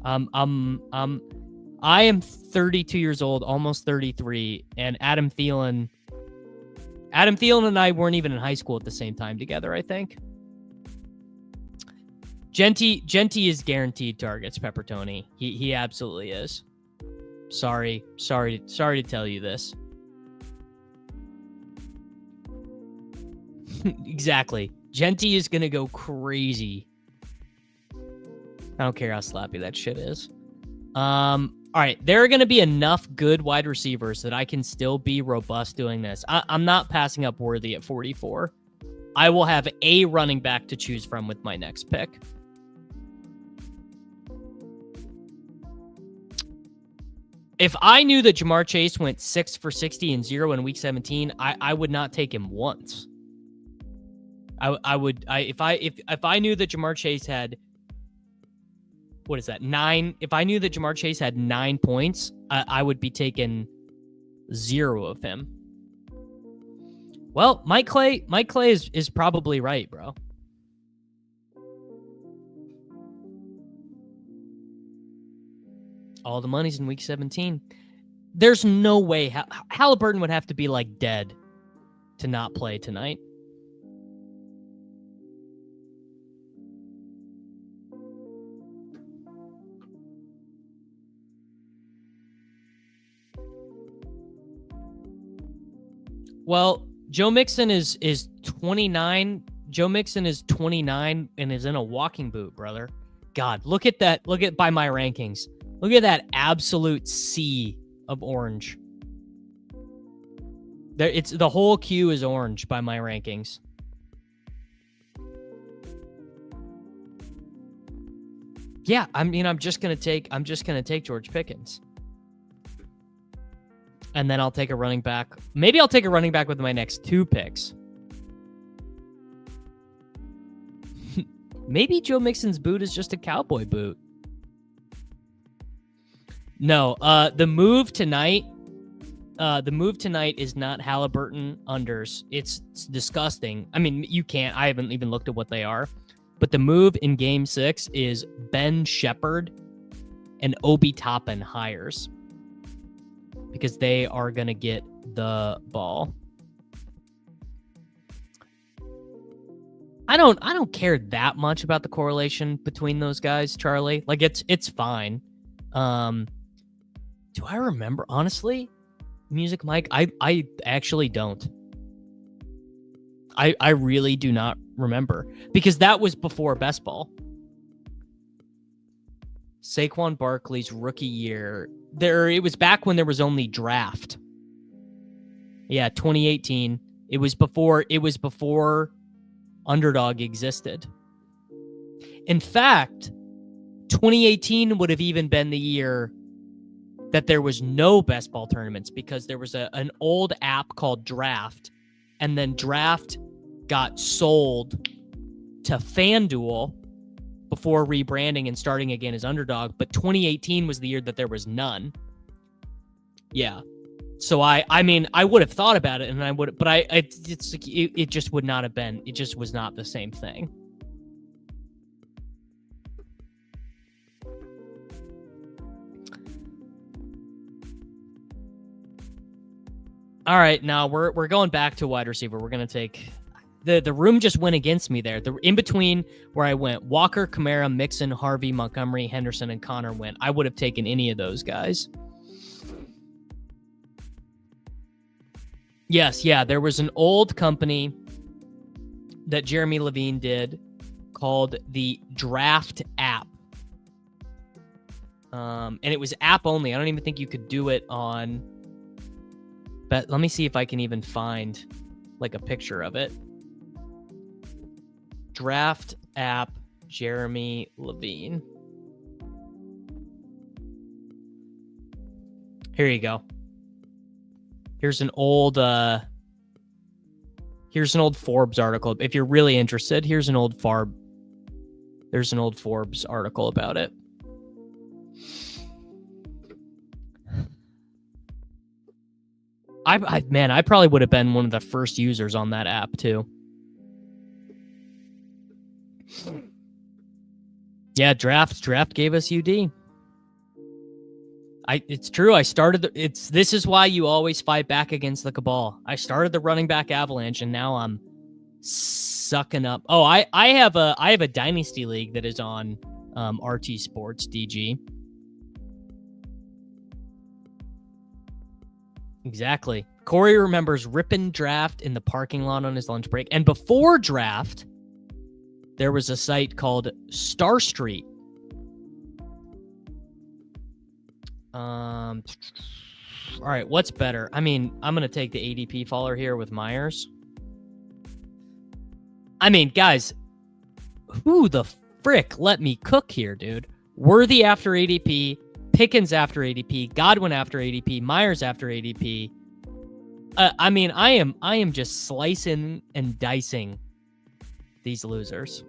I am 32 years old, almost 33, and Adam Thielen and I weren't even in high school at the same time together, I think. Genty is guaranteed targets, Peppertoni. He absolutely is. Sorry to tell you this. Exactly. Genty is gonna go crazy. I don't care how slappy that shit is. All right, there are gonna be enough good wide receivers that I can still be robust doing this. I'm not passing up Worthy at 44. I will have a running back to choose from with my next pick. If I knew that Jamar Chase went 6 for 60 and 0 in week 17, I would not take him once. If I knew that Jamar Chase had, what is that, 9? If I knew that Jamar Chase had 9 points, I would be taking 0 of him. Well, Mike Clay is probably right, bro. All the money's in week 17. There's no way Halliburton would have to be like dead to not play tonight. Well, Joe Mixon is 29. Joe Mixon is 29 and is in a walking boot, brother. God, look at that. Look at by my rankings. Look at that absolute sea of orange. There, it's the whole queue is orange by my rankings. Yeah, I mean, I'm just gonna take George Pickens. And then I'll take a running back. Maybe I'll take a running back with my next 2 picks. Maybe Joe Mixon's boot is just a cowboy boot. No, the move tonight is not Halliburton unders. It's disgusting. I mean, I haven't even looked at what they are. But the move in game 6 is Ben Shepherd and Obi Toppin hires. Because they are going to get the ball. I don't care that much about the correlation between those guys, Charlie. Like it's fine. Do I remember, honestly? Music Mike, I actually don't. I really do not remember, because that was before best ball. Saquon Barkley's rookie year. It was back when there was only draft. Yeah, 2018. It was before Underdog existed. In fact, 2018 would have even been the year that there was no best ball tournaments, because there was an old app called Draft, and then Draft got sold to FanDuel before rebranding and starting again as Underdog. But 2018 was the year that there was none. Yeah. So I mean, I would have thought about it, and I would, but it just would not have been. It just was not the same thing. All right, now we're going back to wide receiver. We're gonna take the room just went against me there. The in between where I went, Walker, Kamara, Mixon, Harvey, Montgomery, Henderson, and Connor went. I would have taken any of those guys. Yes, yeah, there was an old company that Jeremy Levine did called the Draft app. And it was app only. I don't even think you could do it on... But let me see if I can even find like a picture of it. Draft app, Jeremy Levine. Here you go. Here's an old Forbes article. If you're really interested, there's an old Forbes article about it. I probably would have been one of the first users on that app too. Yeah, draft gave us UD. It's true. This is why you always fight back against the cabal. I started the running back avalanche, and now I'm sucking up. Oh, I have a dynasty league that is on RT Sports DG. Exactly. Corey remembers ripping draft in the parking lot on his lunch break. And before draft, there was a site called Star Street. All right, what's better? I mean, I'm going to take the ADP faller here with Myers. I mean, guys, who the frick let me cook here, dude? Worthy after ADP, Pickens after ADP, Godwin after ADP, Myers after ADP. I mean, I am just slicing and dicing these losers.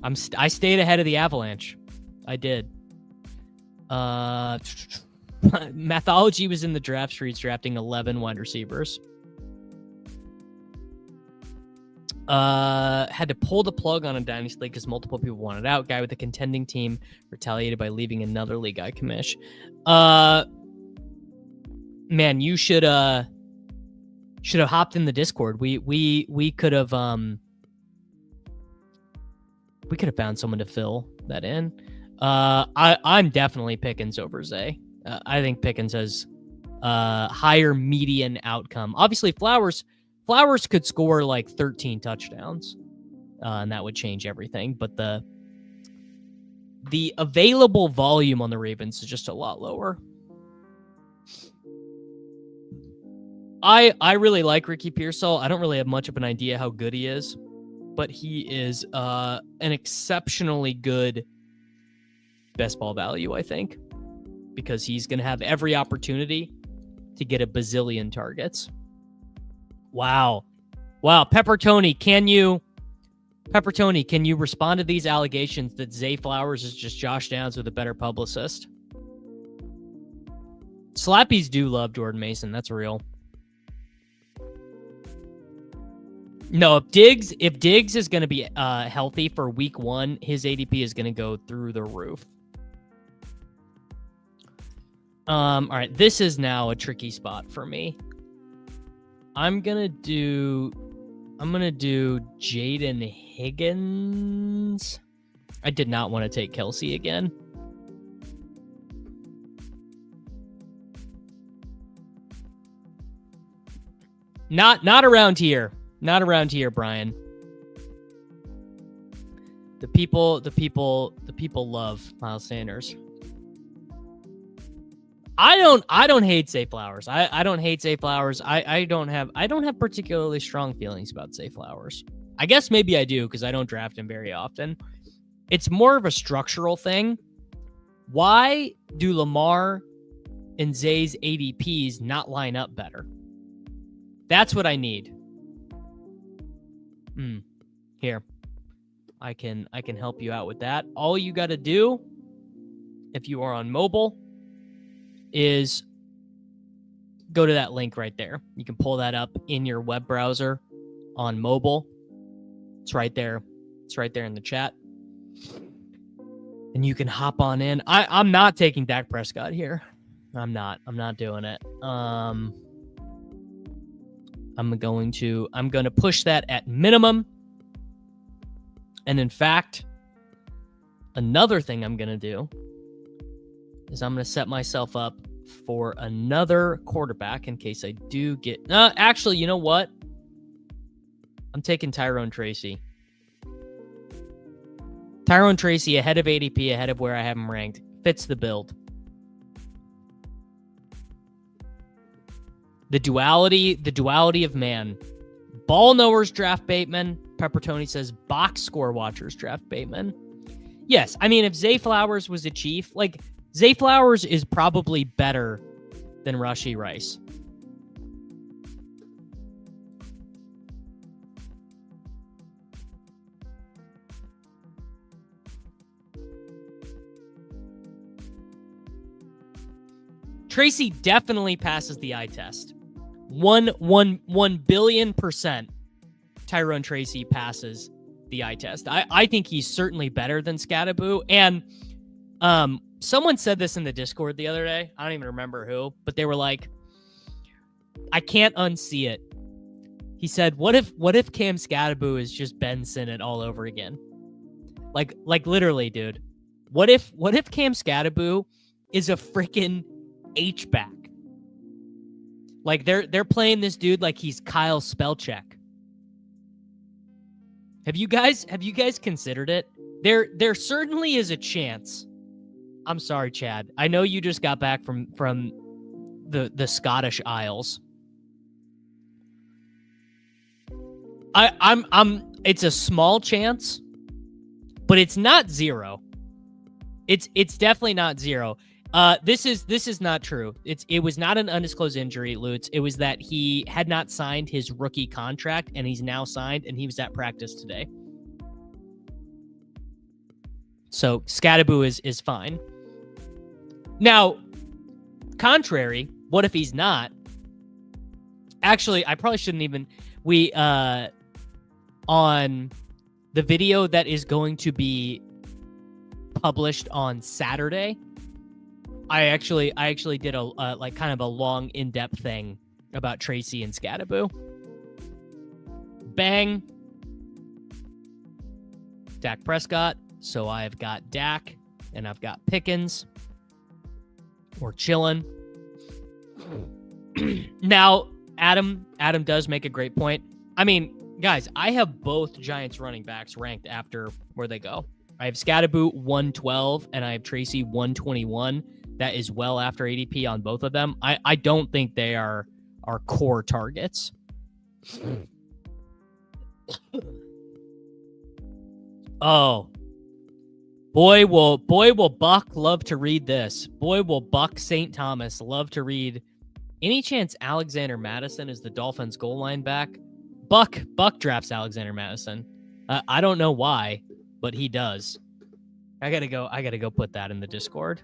I stayed ahead of the Avalanche. I did. Mathology was in the draft streets drafting 11 wide receivers. Had to pull the plug on a dynasty league because multiple people wanted out. Guy with a contending team retaliated by leaving another league I commish. Man, you should have hopped in the Discord. We could have found someone to fill that in. I'm definitely Pickens over Zay. I think Pickens has higher median outcome. Obviously, Flowers could score like 13 touchdowns, and that would change everything. But the available volume on the Ravens is just a lot lower. I really like Ricky Pearsall. I don't really have much of an idea how good he is, but he is an exceptionally good best ball value, I think, because he's going to have every opportunity to get a bazillion targets. Wow. Peppertony, can you respond to these allegations that Zay Flowers is just Josh Downs with a better publicist? Slappies do love Jordan Mason. That's real. No, if Diggs is going to be healthy for week 1, his ADP is going to go through the roof. All right, this is now a tricky spot for me. I'm gonna do Jaden Higgins. I did not want to take Kelsey again. Not around here. Not around here, Brian. The people love Miles Sanders. I don't hate Zay Flowers. I don't hate Zay Flowers. I don't have particularly strong feelings about Zay Flowers. I guess maybe I do because I don't draft him very often. It's more of a structural thing. Why do Lamar and Zay's ADPs not line up better? That's what I need. Here. I can help you out with that. All you got to do, if you are on mobile, is go to that link right there. You can pull that up in your web browser on mobile. It's right there. It's right there in the chat. And you can hop on in. I'm not taking Dak Prescott here. I'm not doing it. I'm going to push that at minimum. And in fact, another thing I'm going to do is I'm going to set myself up for another quarterback in case I do get... actually, you know what? I'm taking Tyrone Tracy. Tyrone Tracy ahead of ADP, ahead of where I have him ranked. Fits the build. The duality of man. Ball knowers draft Bateman. Pepper Tony says box score watchers draft Bateman. Yes, I mean, if Zay Flowers was a Chief, like, Zay Flowers is probably better than Rashee Rice. Tracy definitely passes the eye test. 1 billion% Tyrone Tracy passes the eye test. I think he's certainly better than Scattaboo. And someone said this in the Discord the other day. I don't even remember who, but they were like, I can't unsee it. He said, what if Cam Scattaboo is just Ben Sinnott all over again? Like literally, dude. What if Cam Scattaboo is a freaking H-back? Like they're playing this dude like he's Kyle Spellcheck. Have you guys considered it? There certainly is a chance. I'm sorry, Chad. I know you just got back from the Scottish Isles. It's a small chance, but it's not zero. It's definitely not zero. This is not true. It was not an undisclosed injury, Lutz. It was that he had not signed his rookie contract, and he's now signed, and he was at practice today. So Scattaboo is fine. Now, contrary, what if he's not? Actually, I probably shouldn't even. We on the video that is going to be published on Saturday, I actually did a like kind of a long in-depth thing about Tracy and Scattaboo. Bang. Dak Prescott. So I've got Dak and I've got Pickens. Or chillin'. Now, Adam does make a great point. I mean, guys, I have both Giants running backs ranked after where they go. I have Scattaboo 112 and I have Tracy 121. That is well after ADP on both of them. I don't think they are core targets. Oh. Boy will Buck love to read this. Boy will Buck St. Thomas love to read. Any chance Alexander Madison is the Dolphins goal line back? Buck drafts Alexander Madison. I don't know why, but he does. I gotta go put that in the Discord.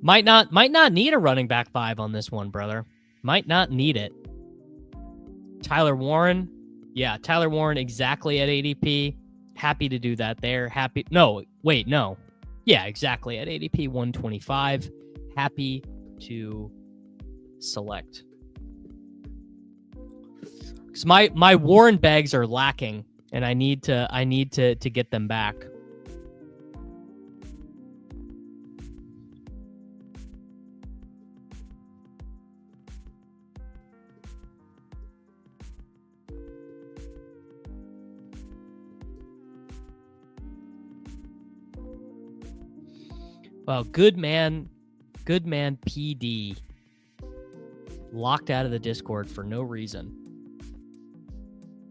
Might not need a running back 5 on this one, brother. Might not need it. Tyler Warren, Yeah, Tyler Warren exactly at ADP. Happy to do that there. No. Yeah, exactly at ADP 125. Happy to select. Because my Warren bags are lacking, and I need to get them back. Well, good man PD locked out of the Discord for no reason.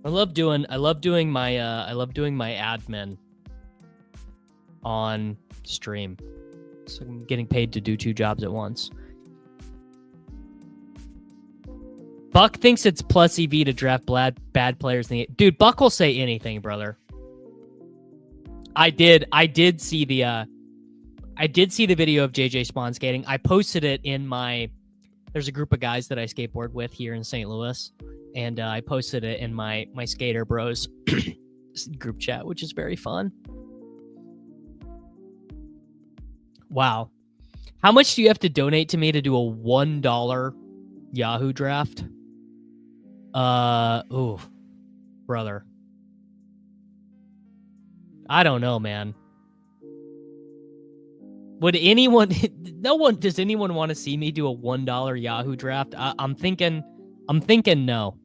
I love doing my admin on stream. So I'm getting paid to do 2 jobs at once. Buck thinks it's plus EV to draft bad players. Dude, Buck will say anything, brother. I did see the video of JJ Spawn skating. I posted it in there's a group of guys that I skateboard with here in St. Louis, and I posted it in my Skater Bros group chat, which is very fun. Wow. How much do you have to donate to me to do a $1 Yahoo draft? Ooh, brother. I don't know, man. Would anyone, does anyone want to see me do a $1 Yahoo draft? I'm thinking no.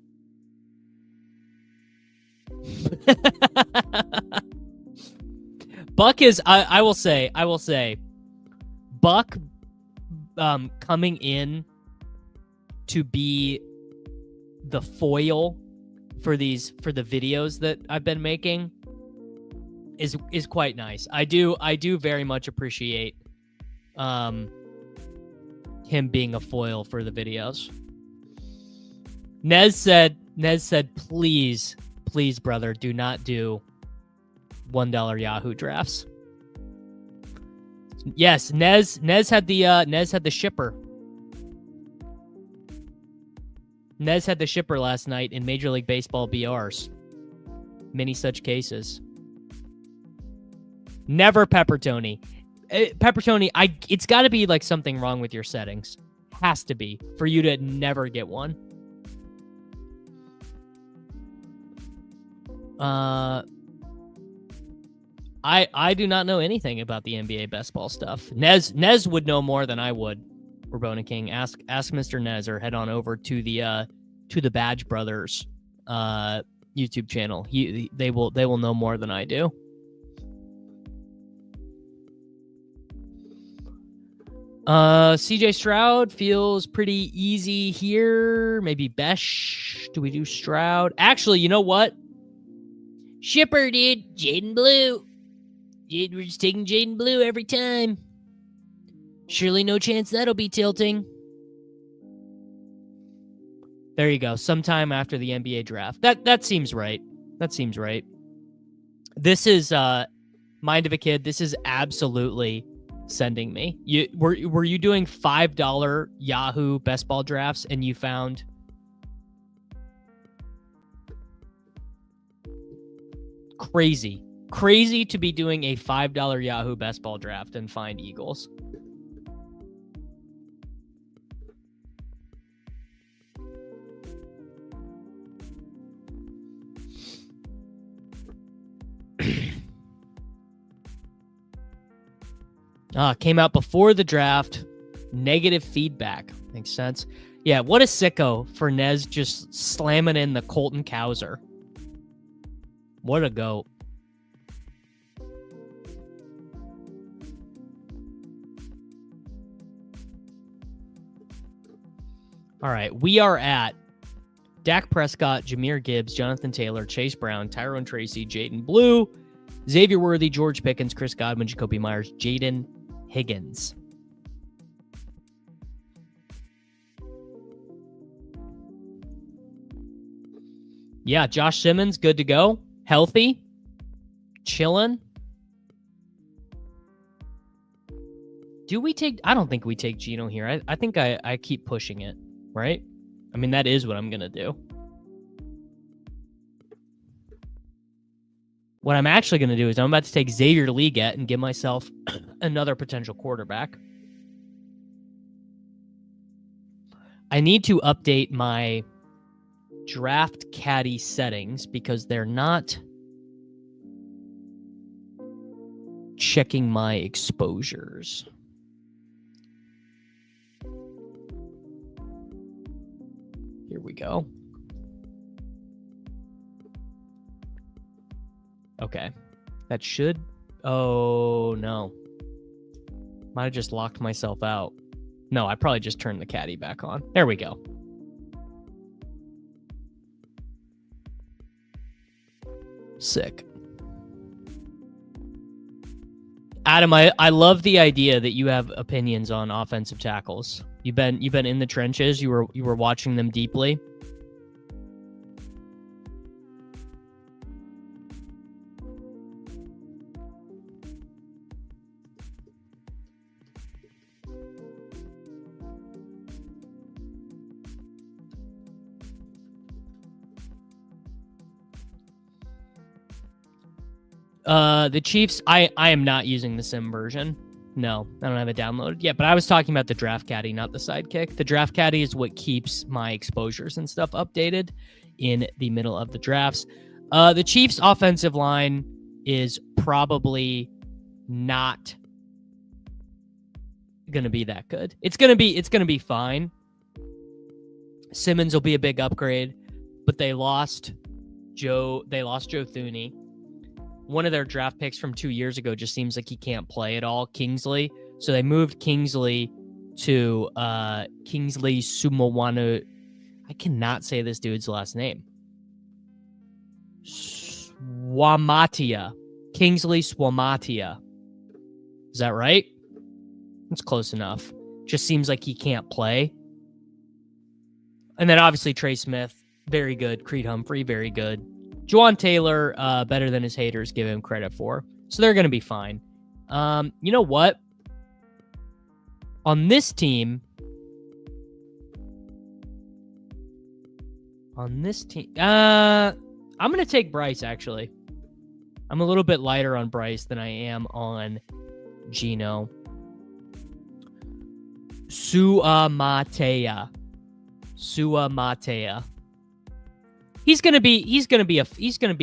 Buck is, I will say, Buck coming in to be the foil for the videos that I've been making is quite nice. I do very much appreciate him being a foil for the videos. Nez said, please, brother, do not do $1 Yahoo drafts. Yes, Nez had the shipper. Nez had the shipper last night in Major League Baseball BRs. Many such cases. Never Peppertony. Peppertony, it's got to be like something wrong with your settings. Has to be for you to never get one. I do not know anything about the NBA best ball stuff. Nez would know more than I would. Rabona King, ask Mr. Nez, or head on over to the Badge Brothers YouTube channel. They will know more than I do. CJ Stroud feels pretty easy here. Maybe Besh. Do we do Stroud? Actually, you know what? Shipper, dude. Jaden Blue. We're just taking Jaden Blue every time. Surely no chance that'll be tilting. There you go. Sometime after the NBA draft. That seems right. That seems right. This is Mind of a Kid. This is absolutely sending me. Were you doing $5 Yahoo best ball drafts and you found crazy to be doing a $5 Yahoo best ball draft and find Eagles? Came out before the draft. Negative feedback. Makes sense. Yeah, what a sicko for Nez just slamming in the Colton Cowser. What a goat. All right, we are at Dak Prescott, Jahmyr Gibbs, Jonathan Taylor, Chase Brown, Tyrone Tracy, Jaden Blue, Xavier Worthy, George Pickens, Chris Godwin, Jacoby Myers, Jaden Higgins. Yeah, Josh Simmons, good to go. Healthy. Chilling. Do we take... I don't think we take Geno here. I think I keep pushing it, right? I mean, that is what I'm going to do. What I'm actually going to do is I'm about to take Xavier Leggett and give myself another potential quarterback. I need to update my draft caddy settings because they're not checking my exposures. Here we go. Okay. That should... Oh, no. Might have just locked myself out. No, I probably just turned the caddy back on. There we go. Sick. Adam, I love the idea that you have opinions on offensive tackles. You've been in the trenches. You were watching them deeply. The Chiefs, I am not using the sim version. No, I don't have it downloaded yet, but I was talking about the draft caddy, not the sidekick. The draft caddy is what keeps my exposures and stuff updated in the middle of the drafts. The Chiefs offensive line is probably not going to be that good. It's going to be fine. Simmons will be a big upgrade, but they lost Joe Thuney. One of their draft picks from 2 years ago just seems like he can't play at all, Kingsley. So they moved Kingsley to Kingsley Sumawanu. I cannot say this dude's last name. Swamatia. Kingsley Swamatia. Is that right? It's close enough. Just seems like he can't play. And then obviously Trey Smith, very good. Creed Humphrey, very good. Juwan Taylor, better than his haters give him credit for. So they're going to be fine. You know what? On this team... I'm going to take Bryce, actually. I'm a little bit lighter on Bryce than I am on Gino. Suamatea. He's gonna be a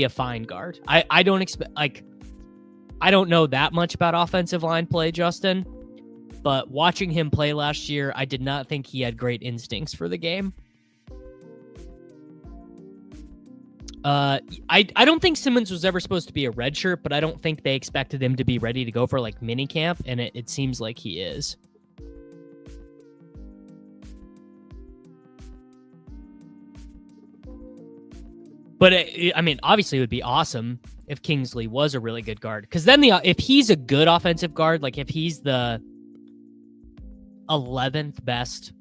fine guard. I don't expect, like, I don't know that much about offensive line play, Justin, but watching him play last year, I did not think he had great instincts for the game. I don't think Simmons was ever supposed to be a redshirt, but I don't think they expected him to be ready to go for like mini camp, and it seems like he is. But I mean, obviously, it would be awesome if Kingsley was a really good guard, because then if he's a good offensive guard, like if he's the 11th best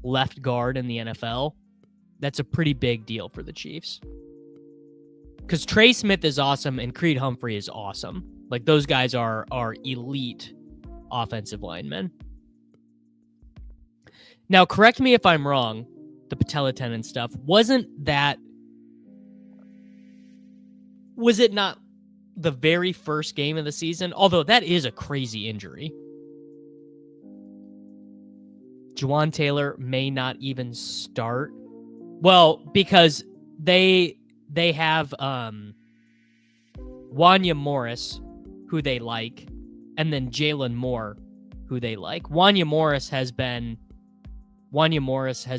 left guard in the NFL, that's a pretty big deal for the Chiefs. Because Trey Smith is awesome and Creed Humphrey is awesome. Like those guys are elite offensive linemen. Now, correct me if I'm wrong. The patella tendon stuff was it not the very first game of the season? Although that is a crazy injury. Juwan Taylor may not even start. Well, because they have Wanya Morris, who they like, and then Jalen Moore, who they like. Wanya Morris has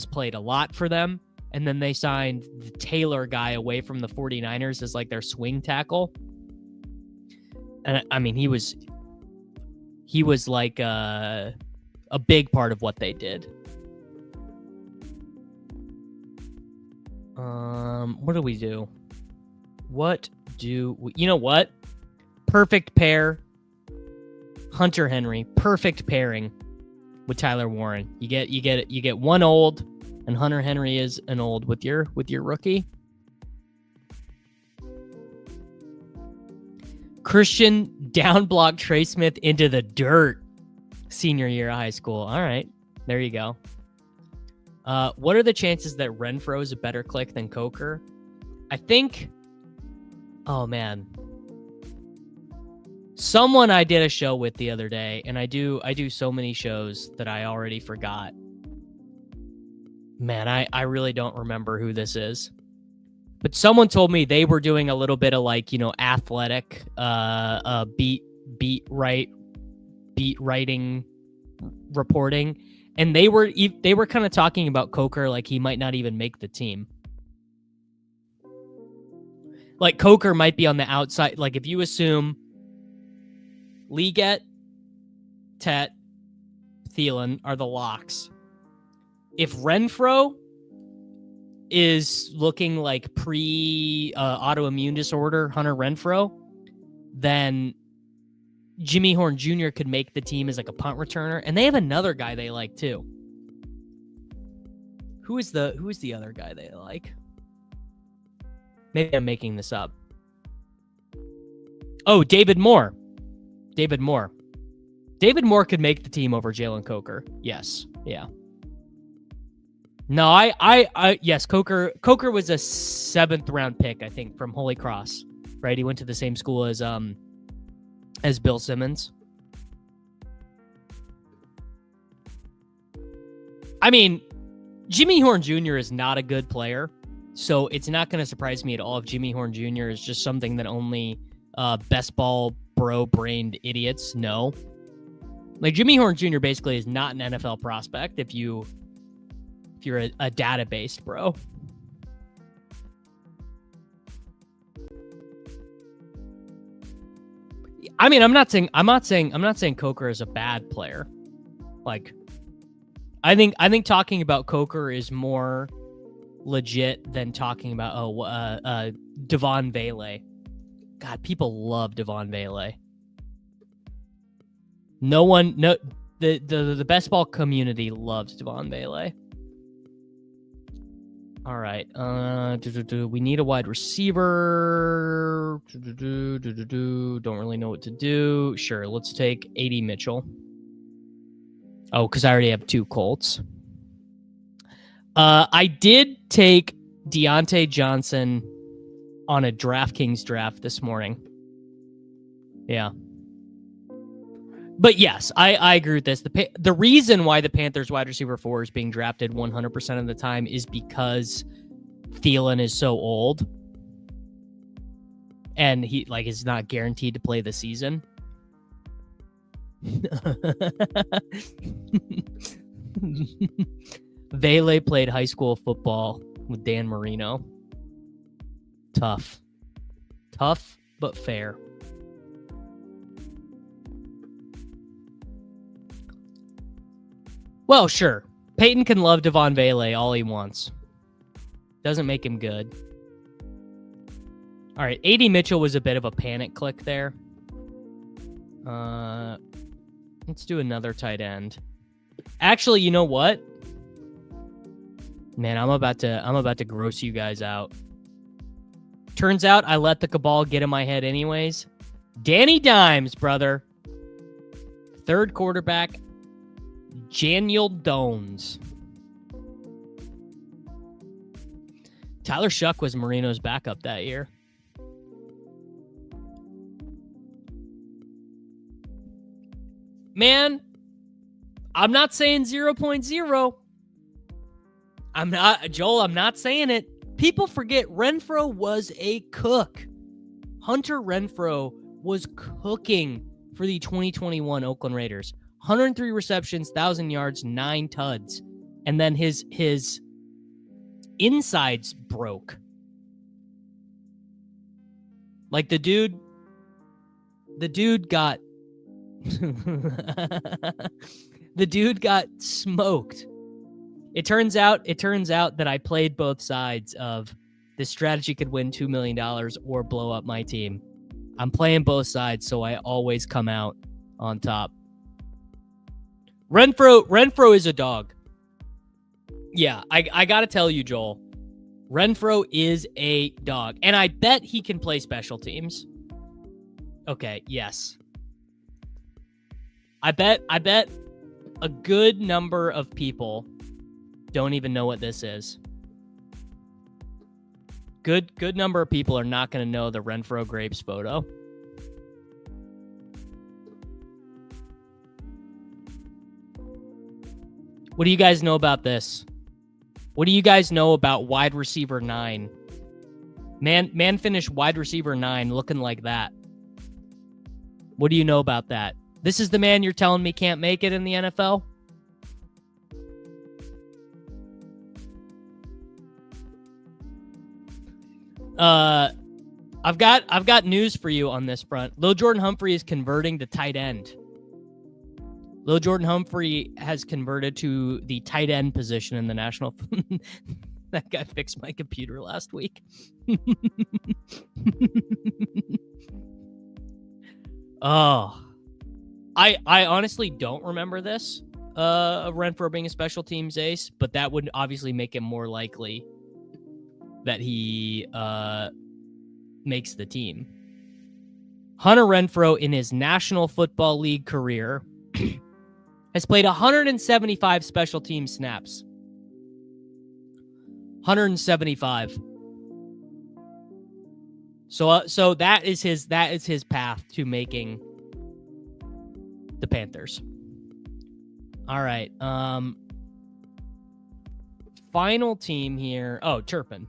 played a lot for them. And then they signed the Taylor guy away from the 49ers as like their swing tackle. And I mean, he was like a big part of what they did. What do we do? You know what? Perfect pair. Hunter Henry, perfect pairing with Tyler Warren. You get one old, and Hunter Henry is an old with your rookie. Christian down blocked Trey Smith into the dirt senior year of high school. All right, there you go. What are the chances that Renfro is a better click than Coker? I think Oh man. Someone I did a show with the other day, and I do so many shows that I already forgot. Man, I really don't remember who this is. But someone told me they were doing a little bit of like, athletic beat writing reporting, and they were kind of talking about Coker like he might not even make the team. Like Coker might be on the outside. Like if you assume Liget, Tet, Thielen are the locks. If Renfroe is looking like autoimmune disorder Hunter Renfroe, then Jimmy Horn Jr. could make the team as like a punt returner, and they have another guy they like too. Who is the other guy they like? Maybe I'm making this up. Oh, David Moore. David Moore could make the team over Jalen Coker. Yes. Yeah. No, yes, Coker was a 7th round pick, I think, from Holy Cross, right? He went to the same school as Bill Simmons. I mean, Jimmy Horn Jr. is not a good player, so it's not going to surprise me at all if Jimmy Horn Jr. is just something that only best ball bro-brained idiots know. Like Jimmy Horn Jr. basically is not an NFL prospect if you're a database bro. I mean, I'm not saying Coker is a bad player. Like, I think talking about Coker is more legit than talking about Devon Vele. God, people love Devon Vele. The best ball community loves Devon Vele. All right. We need a wide receiver. Don't really know what to do. Sure, let's take AD Mitchell. Oh, because I already have 2 Colts. I did take Deontay Johnson on a DraftKings draft this morning. Yeah. But yes, I agree with this. The reason why the Panthers wide receiver 4 is being drafted 100% of the time is because Thielen is so old. And he is not guaranteed to play the season. Vele played high school football with Dan Marino. Tough, but fair. Well, sure. Peyton can love Devon Vele all he wants. Doesn't make him good. All right, AD Mitchell was a bit of a panic click there. Let's do another tight end. Actually, you know what? Man, I'm about to gross you guys out. Turns out I let the cabal get in my head anyways. Danny Dimes, brother. 3rd quarterback, Daniel Jones. Tyler Shuck was Marino's backup that year. Man, I'm not saying 0.0. I'm not saying it. People forget Renfroe was a cook. Hunter Renfroe was cooking for the 2021 Oakland Raiders. 103 receptions, 1,000 yards, 9 tuds. And then his insides broke. Like the dude got the dude got smoked. It turns out that I played both sides of this strategy could win $2 million or blow up my team. I'm playing both sides, so I always come out on top. Renfroe is a dog. Yeah, I gotta tell you, Joel. Renfroe is a dog. And I bet he can play special teams. Okay, yes. I bet a good number of people don't even know what this is. Good number of people are not going to know the Renfro Grapes photo. What do you guys know about this? What do you guys know about wide receiver 9? Man finished wide receiver 9 looking like that. What do you know about that? This is the man you're telling me can't make it in the NFL? I've got news for you on this front. Lil Jordan Humphrey is converting to tight end. Lil Jordan Humphrey has converted to the tight end position in the national. That guy fixed my computer last week. Oh, I honestly don't remember this of Renfro being a special teams ace, but that would obviously make it more likely that he makes the team. Hunter Renfro in his National Football League career has played 175 special team snaps. 175. So that is his path to making the Panthers. All right. Final team here. Oh, Turpin.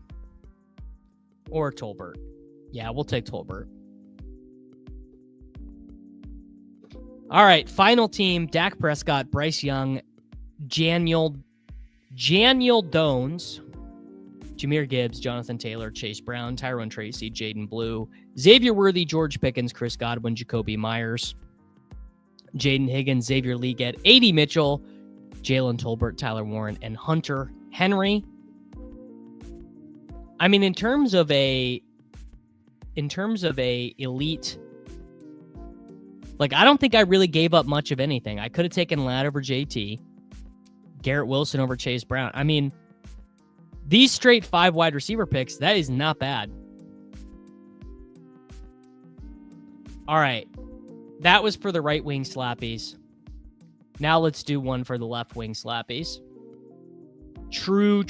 Or Tolbert. Yeah, we'll take Tolbert. All right, final team, Dak Prescott, Bryce Young, Janiel Dones, Jahmyr Gibbs, Jonathan Taylor, Chase Brown, Tyrone Tracy, Jaden Blue, Xavier Worthy, George Pickens, Chris Godwin, Jacoby Myers, Jaden Higgins, Xavier Legette, A.D. Mitchell, Jalen Tolbert, Tyler Warren, and Hunter Henry. I mean, in terms of a elite, like, I don't think I really gave up much of anything. I could have taken Ladd over JT, Garrett Wilson over Chase Brown. I mean, these straight 5 wide receiver picks, that is not bad. All right. That was for the right wing slappies. Now let's do one for the left wing slappies. True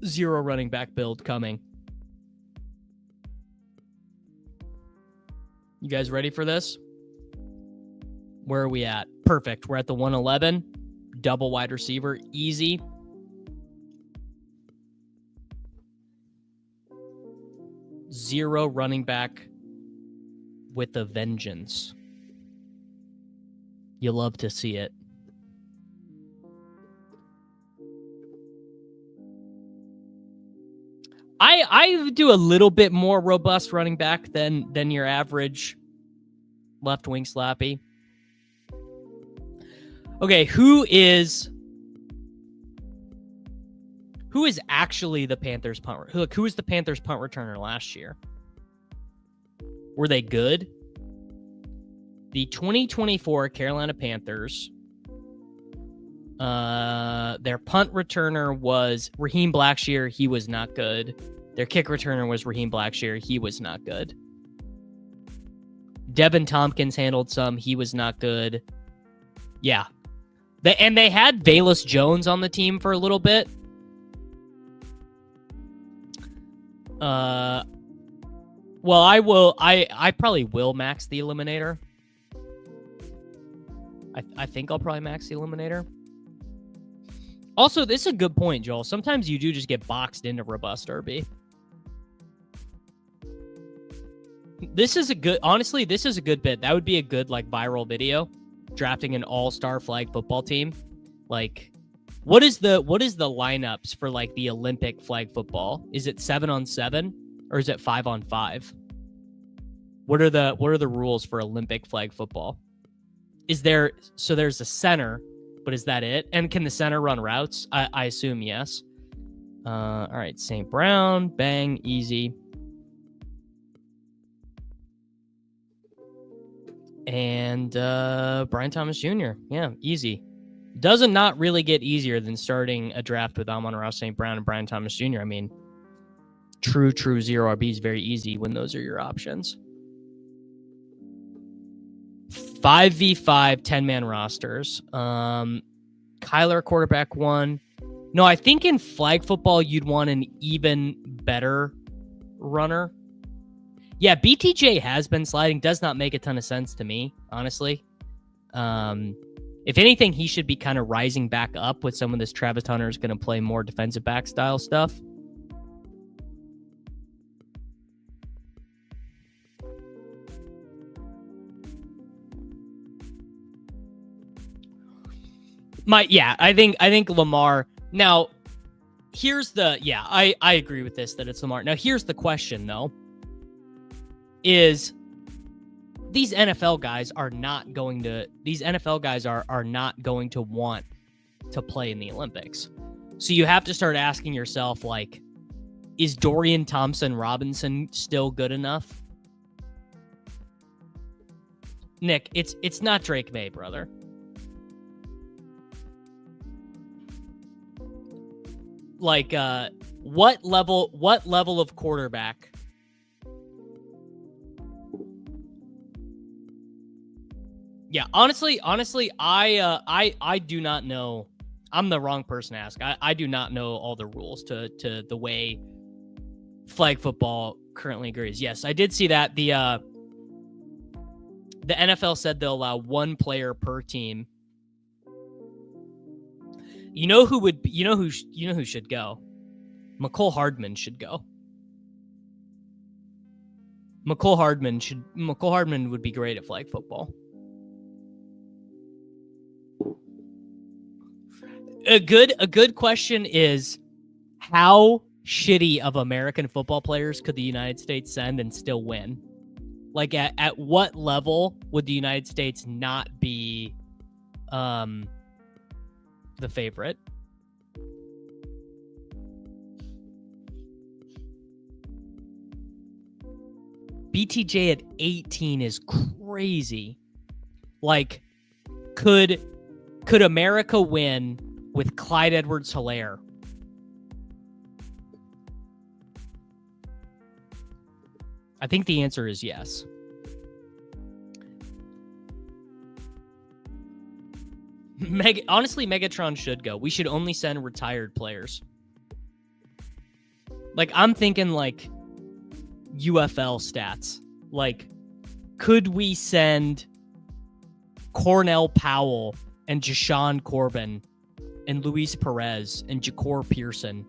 0 running back build coming. You guys ready for this? Where are we at? Perfect. We're at the 111. Double wide receiver. Easy. Zero running back with a vengeance. You love to see it. I do a little bit more robust running back than your average left wing slappy. Okay, who is actually the Panthers punt? Look, who was the Panthers punt returner last year? Were they good? The 2024 Carolina Panthers, their punt returner was Raheem Blackshear. He was not good. Their kick returner was Raheem Blackshear. He was not good. Devin Tompkins handled some. He was not good. Yeah. They had Velus Jones on the team for a little bit. Well, I probably will max the Eliminator. I think I'll probably max the Eliminator. Also, this is a good point, Joel. Sometimes you do just get boxed into robust RB. This is a good bit. That would be a good, like, viral video. Drafting an all-star flag football team. Like, what is the lineups for, like, the Olympic flag football? Is it 7-on-7 or is it 5-on-5? What are the rules for Olympic flag football? There's a center, but is that it? And can the center run routes? I assume yes. All right, St. Brown, bang, easy. And Brian Thomas Jr. Yeah, easy. Doesn't not really get easier than starting a draft with Amon-Ra St. Brown and Brian Thomas Jr. I mean, true 0 RB is very easy when those are your options. 5v5 10-man rosters. Kyler quarterback 1, No, I think in flag football, you'd want an even better runner. Yeah, BTJ has been sliding. Does not make a ton of sense to me, honestly. If anything, he should be kind of rising back up with some of this. Travis Hunter is going to play more defensive back style stuff. I think Lamar. Now, here's the I agree with this that it's Lamar. Now, here's the question though. Is these NFL guys are not going to want to play in the Olympics. So you have to start asking yourself, like, is Dorian Thompson-Robinson still good enough? Nick, it's not Drake May, brother. Like, what level of quarterback? Yeah, honestly, I do not know. I'm the wrong person to ask. I do not know all the rules to the way flag football currently agrees. Yes, I did see that the NFL said they'll allow one player per team. You know who should go? McCole Hardman should go. McCole Hardman would be great at flag football. A good question is, how shitty of American football players could the United States send and still win? Like, at what level would the United States not be the favorite? BTJ at 18 is crazy. Like, could America win with Clyde Edwards-Helaire? I think the answer is yes. Honestly, Megatron should go. We should only send retired players. Like, I'm thinking, like, UFL stats. Like, could we send Cornell Powell and Jashawn Corbin and Luis Perez and Ja'Cour Pearson?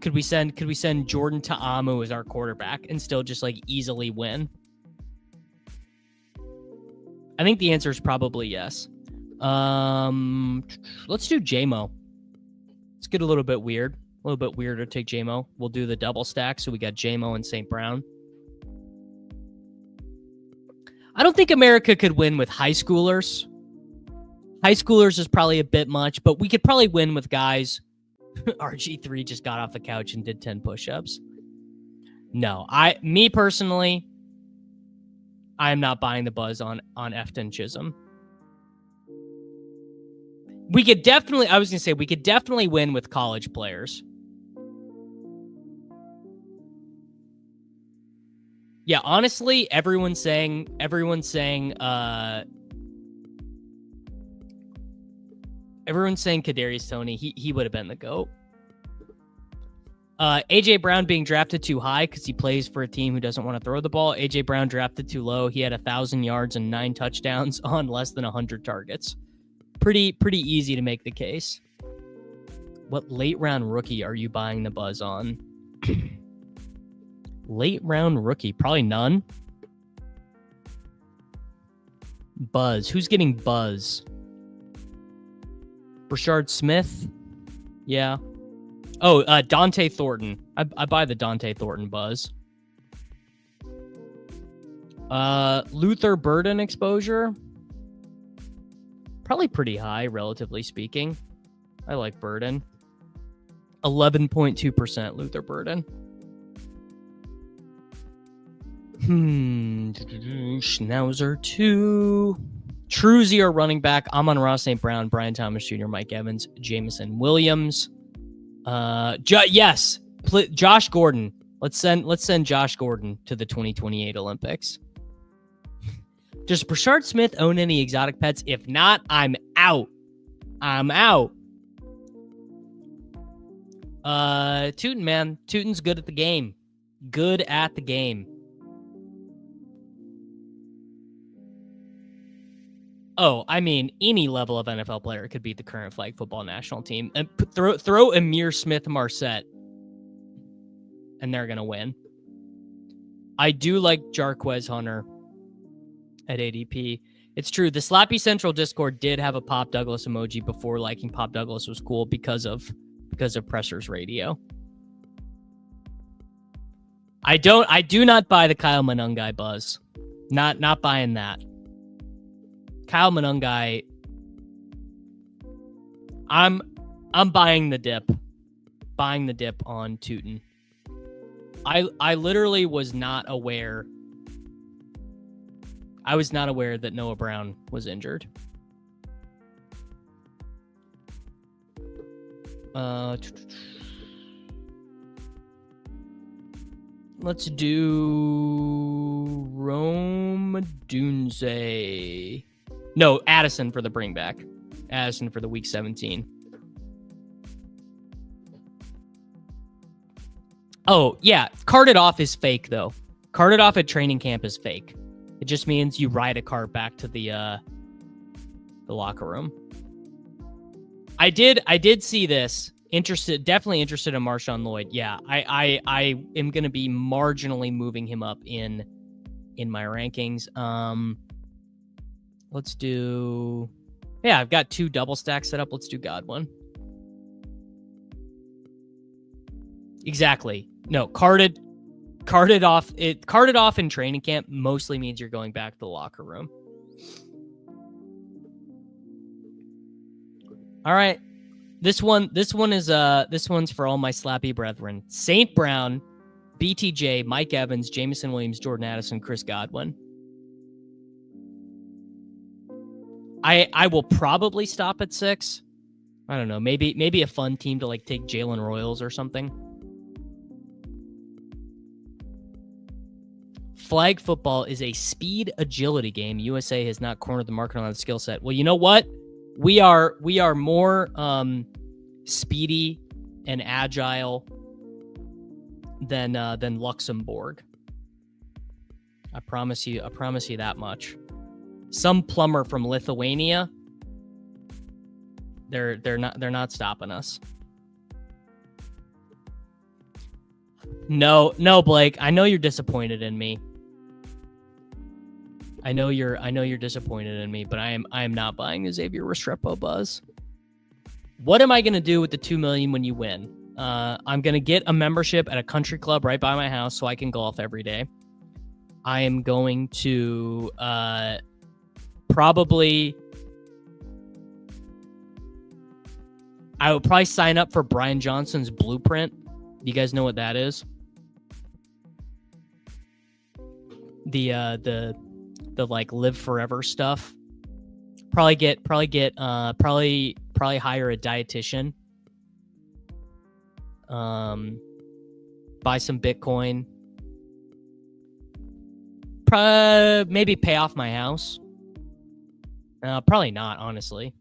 Could we send Jordan Ta'amu as our quarterback and still just, like, easily win? I think the answer is probably yes. Let's do JMO. Let's get a little bit weird. A little bit weirder to take JMO. We'll do the double stack, so we got JMO and St. Brown. I don't think America could win with high schoolers. High schoolers is probably a bit much, but we could probably win with guys. RG3 just got off the couch and did 10 push-ups. No, me personally, I am not buying the buzz on Efton Chisholm. We could definitely win with college players. Yeah, honestly, everyone's saying Kadarius Toney, he would have been the GOAT. AJ Brown being drafted too high because he plays for a team who doesn't want to throw the ball. AJ Brown drafted too low. He had 1,000 yards and 9 touchdowns on less than 100 targets. Pretty easy to make the case. What late round rookie are you buying the buzz on? Late round rookie, probably none. Buzz. Who's getting buzz? Rashard Smith? Yeah. Oh, Dante Thornton. I buy the Dante Thornton buzz. Luther Burden exposure? Probably pretty high, relatively speaking. I like Burden. 11.2% Luther Burden. Schnauzer 2. Truzy are running back. Amon-Ra St. Brown, Brian Thomas Jr., Mike Evans, Jameson Williams. Yes, Josh Gordon. Let's send Josh Gordon to the 2028 Olympics. Does Brashard Smith own any exotic pets? If not, I'm out. Tootin, man. Tootin's good at the game. Good at the game. Oh, I mean, any level of NFL player could beat the current flag football national team. And throw Amir Smith-Marset, and they're gonna win. I do like Jarquez Hunter at ADP. It's true. The Slappy Central Discord did have a Pop Douglas emoji before liking Pop Douglas was cool because of Presser's radio. I do not buy the Kyle Monangai buzz. Not buying that. Kyle Monangai, I'm buying the dip. Buying the dip on Tootin. I literally was not aware. I was not aware that Noah Brown was injured. Let's do Rome Dunze. No, Addison for the bring back. Addison for the week 17. Oh, yeah. Carted off is fake, though. Carted off at training camp is fake. It just means you ride a cart back to the locker room. I did see this. Definitely interested in Marshawn Lloyd. Yeah, I am going to be marginally moving him up in my rankings. Let's do... Yeah, I've got 2 double stacks set up. Let's do Godwin. Exactly. No, carted off in training camp mostly means you're going back to the locker room. All right. This one's for all my slappy brethren. St. Brown, BTJ, Mike Evans, Jameson Williams, Jordan Addison, Chris Godwin. I will probably stop at 6. I don't know. Maybe a fun team to like take Jalen Royals or something. Flag football is a speed agility game. USA has not cornered the market on the skill set. Well, you know what? We are more speedy and agile than Luxembourg. I promise you that much. Some plumber from Lithuania, they're not stopping us. No, Blake. I know you're disappointed in me. I know you're disappointed in me, but I am not buying the Xavier Restrepo buzz. What am I gonna do with the $2 million when you win? I'm gonna get a membership at a country club right by my house so I can golf every day. I am going to probably. I would probably sign up for Brian Johnson's Blueprint. You guys know what that is? The like live forever stuff. Probably hire a dietitian. Buy some Bitcoin. Maybe pay off my house. Probably not, honestly.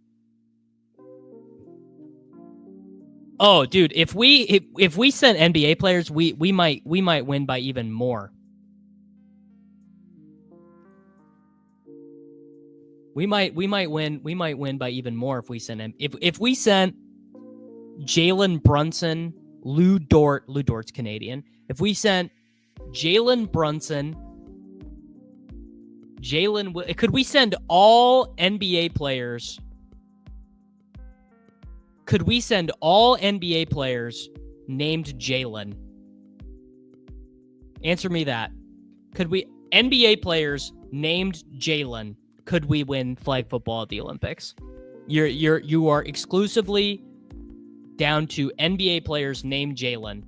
Oh, dude, if we sent NBA players, we might win by even more. We might win by even more if we sent if we sent Jalen Brunson, Lou Dort's Canadian. If we sent Jalen Brunson, could we send all NBA players? Could we send all NBA players named Jalen? Answer me that. Could we NBA players named Jalen? Could we win flag football at the Olympics? You are exclusively down to NBA players named Jalen.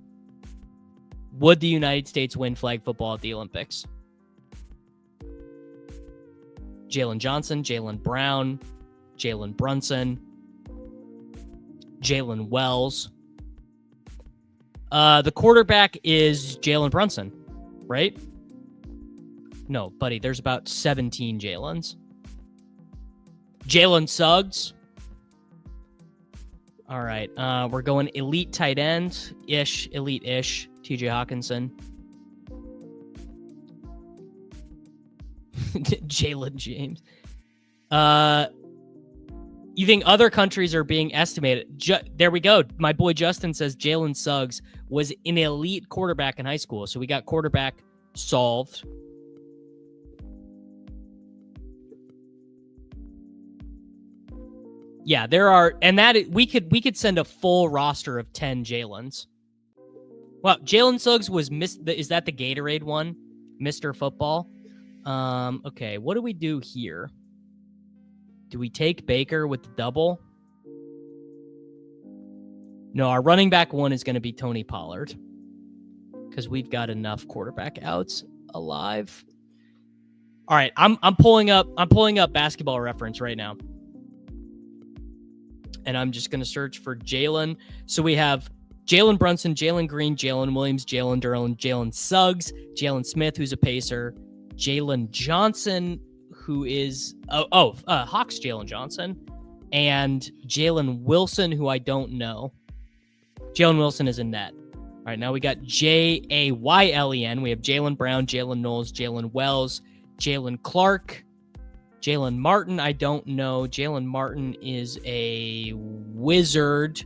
Would the United States win flag football at the Olympics? Jalen Johnson, Jalen Brown, Jalen Brunson, Jalen Wells. The quarterback is Jalen Brunson, right? No, buddy, there's about 17 Jalens. Jalen Suggs. All right. We're going elite tight end ish, elite ish. TJ Hawkinson. Jalen James. You think other countries are being estimated? There we go. My boy Justin says Jalen Suggs was an elite quarterback in high school. So we got quarterback solved. Yeah, there are, and that we could send a full roster of 10 Jalen's. Well, Jalen Suggs was is that the Gatorade one? Mr. Football. Okay, what do we do here? Do we take Baker with the double? No, our running back one is going to be Tony Pollard because we've got enough quarterback outs alive. All right, I'm pulling up Basketball Reference right now. And I'm just going to search for Jalen. So we have Jalen Brunson, Jalen Green, Jalen Williams, Jalen Durlin, Jalen Suggs, Jalen Smith, who's a Pacer, Jalen Johnson, who is Hawks Jalen Johnson, and Jalen Wilson, who I don't know. Jalen Wilson is a net. All right, now we got Jaylen. We have Jalen Brown, Jalen Knowles, Jalen Wells, Jalen Clark, Jalen Martin, I don't know. Jalen Martin is a Wizard,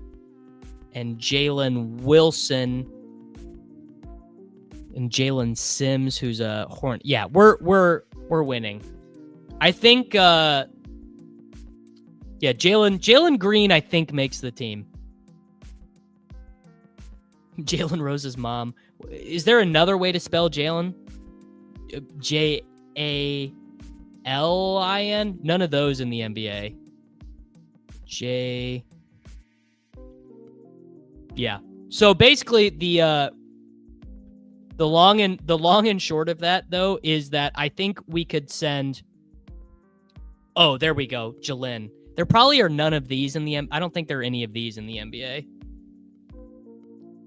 and Jalen Wilson and Jalen Sims, who's a Horn. Yeah, we're winning. I think Jalen Green, I think, makes the team. Jalen Rose's mom. Is there another way to spell Jalen? Jalin? None of those in the NBA. Yeah. So basically the long and short of that though is that I think we could send. Oh, there we go. Jalen. There probably are none of these in the I don't think there are any of these in the NBA.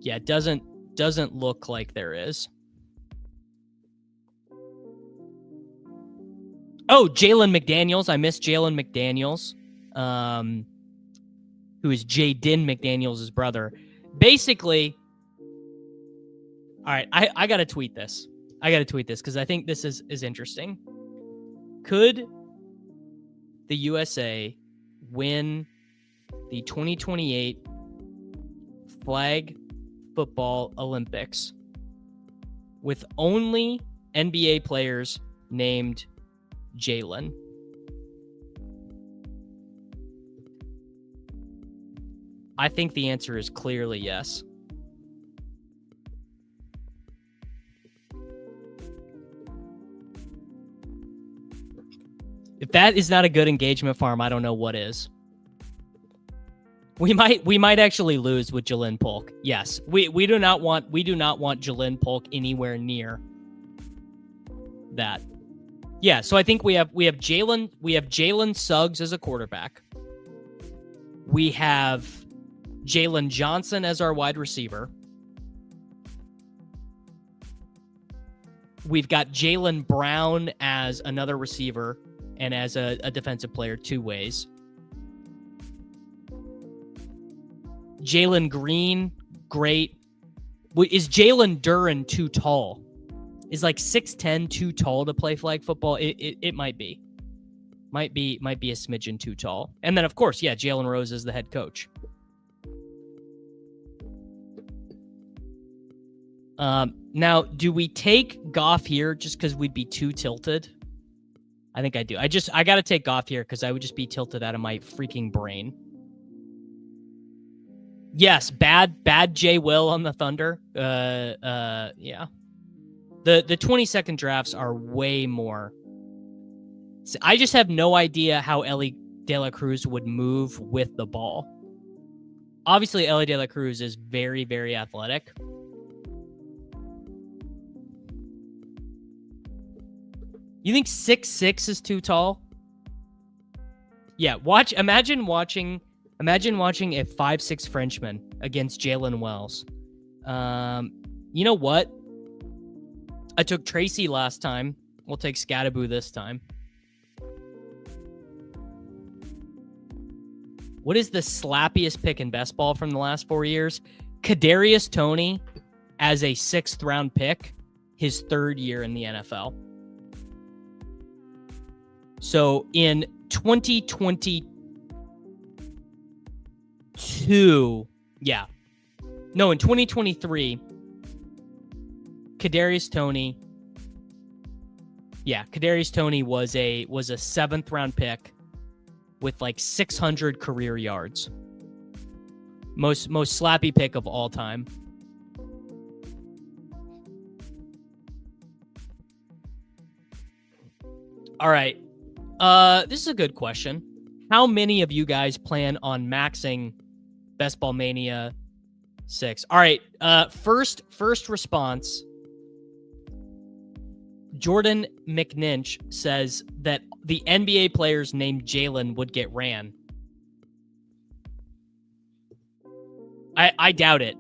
Yeah, it doesn't look like there is. Oh, Jalen McDaniels. I missed Jalen McDaniels, who is Jaden McDaniels' brother. Basically, all right, I got to tweet this. Because I think this is interesting. Could the USA win the 2028 Flag Football Olympics with only NBA players named Jalen? I think the answer is clearly yes. If that is not a good engagement farm, I don't know what is. We might actually lose with Jalen Polk. Yes, we do not want Jalen Polk anywhere near that. Yeah, so I think we have Jalen Suggs as a quarterback. We have Jalen Johnson as our wide receiver. We've got Jalen Brown as another receiver and as a defensive player two ways. Jalen Green, great. Is Jalen Duren too tall? Is like 6'10" too tall to play flag football? It might be. Might be a smidgen too tall. And then, of course, yeah, Jalen Rose is the head coach. Now, do we take Goff here just because we'd be too tilted? I think I do. I got to take Goff here because I would just be tilted out of my freaking brain. Yes, bad Jay Will on the Thunder. Yeah. The 22nd drafts are way more. I just have no idea how Ellie De La Cruz would move with the ball. Obviously, Ellie De La Cruz is very, very athletic. You think 6'6" is too tall? Yeah, imagine watching a 5'6" Frenchman against Jalen Wells. You know what? I took Tracy last time. We'll take Scadaboo this time. What is the slappiest pick in best ball from the last 4 years? Kadarius Toney as a 6th round pick, his 3rd year in the NFL. So in 2022, in 2023, Kadarius Toney was a 7th round pick with like 600 career yards. Most slappy pick of all time. All right. This is a good question. How many of you guys plan on maxing Best Ball Mania 6? All right. First response. Jordan McNinch says that the NBA players named Jalen would get ran. I doubt it.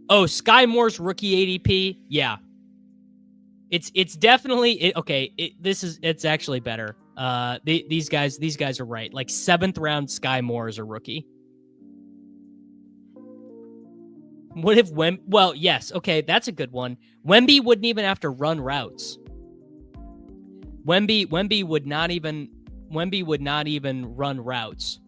Oh, Sky Moore's rookie ADP? Yeah. It's definitely okay. It's actually better. These guys are right. Like 7th round Sky Moore is a rookie. What if well, yes, okay, that's a good one. Wemby wouldn't even have to run routes. Wemby would not even run routes.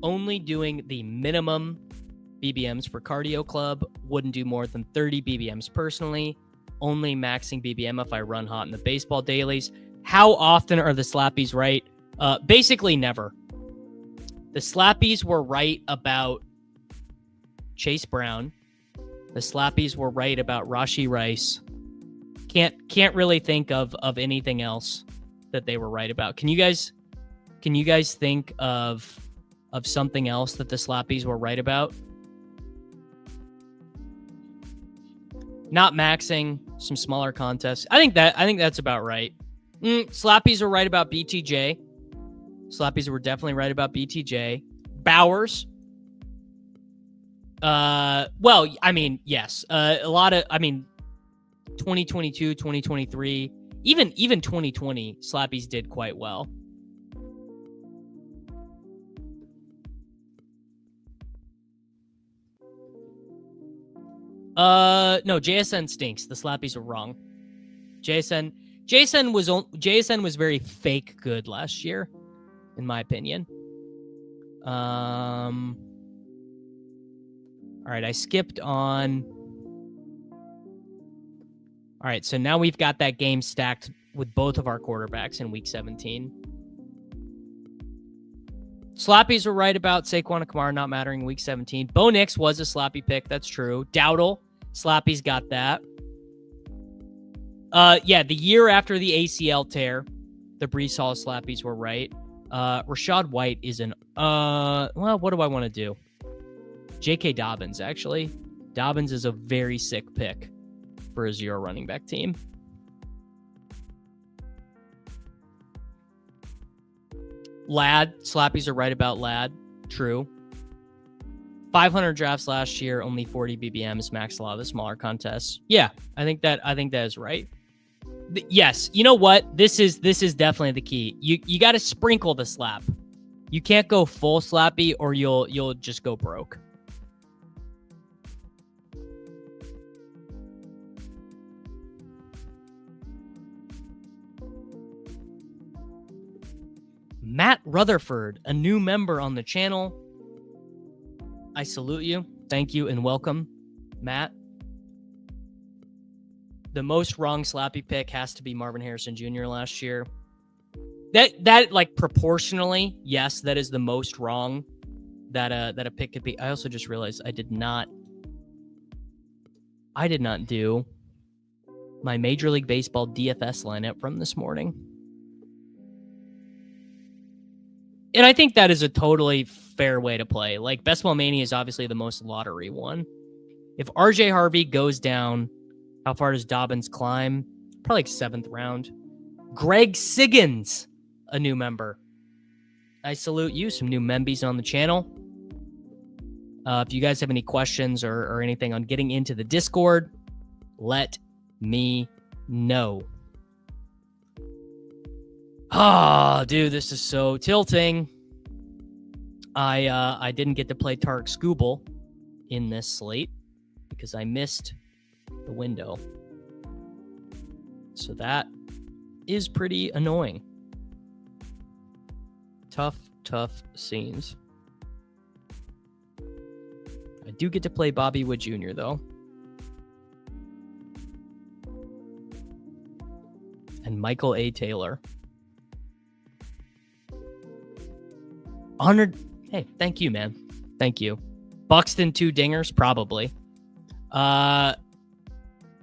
Only doing the minimum BBMs for cardio club. Wouldn't do more than 30 BBMs personally. Only maxing BBM if I run hot in the baseball dailies. How often are the slappies right? Basically never. The slappies were right about Chase Brown. The slappies were right about Rashee Rice. Can't really think of anything else that they were right about. Can you guys think of something else that the slappies were right about? Not maxing, some smaller contests. I think that's about right. Slappies were right about BTJ. Slappies were definitely right about BTJ. Bowers. Well, I mean, yes. A lot of, 2022, 2023, even 2020, slappies did quite well. No, JSN stinks. The slappies are wrong. JSN was very fake good last year, in my opinion. All right, I skipped on. All right, so now we've got that game stacked with both of our quarterbacks in week 17. Slappies were right about Saquon and Kamara not mattering in week 17. Bo Nix was a slappy pick. That's true. Dowdle, slappies got that. Yeah, the year after the ACL tear, the Breece Hall slappies were right. Rashad White is an, well, what do I want to do? J.K. Dobbins, actually. Dobbins is a very sick pick for a 0 running back team. Ladd, slappies are right about Ladd. True. 500 drafts last year, only 40 BBMs, maxed a lot of the smaller contests. Yeah, I think that is right. Yes, you know what? This is definitely the key. You got to sprinkle the slap. You can't go full slappy or you'll just go broke. Matt Rutherford, a new member on the channel. I salute you. Thank you and welcome, Matt. The most wrong slappy pick has to be Marvin Harrison Jr. last year. That like proportionally, yes, that is the most wrong that a pick could be. I also just realized I did not do my Major League Baseball DFS lineup from this morning. And I think that is a totally fair way to play. Like, Best Ball Mania is obviously the most lottery one. If RJ Harvey goes down, how far does Dobbins climb? Probably like 7th round. Greg Siggins a new member. I salute you. Some new membies on the channel. If you guys have any questions or anything on getting into the Discord, let me know. Oh, dude, this is so tilting. I didn't get to play Tark Scooble in this slate because I missed the window. So that is pretty annoying. Tough scenes. I do get to play Bobby Wood Jr., though. And Michael A. Taylor. Honored. Hey, thank you, man. Thank you. Buxton 2 dingers, probably.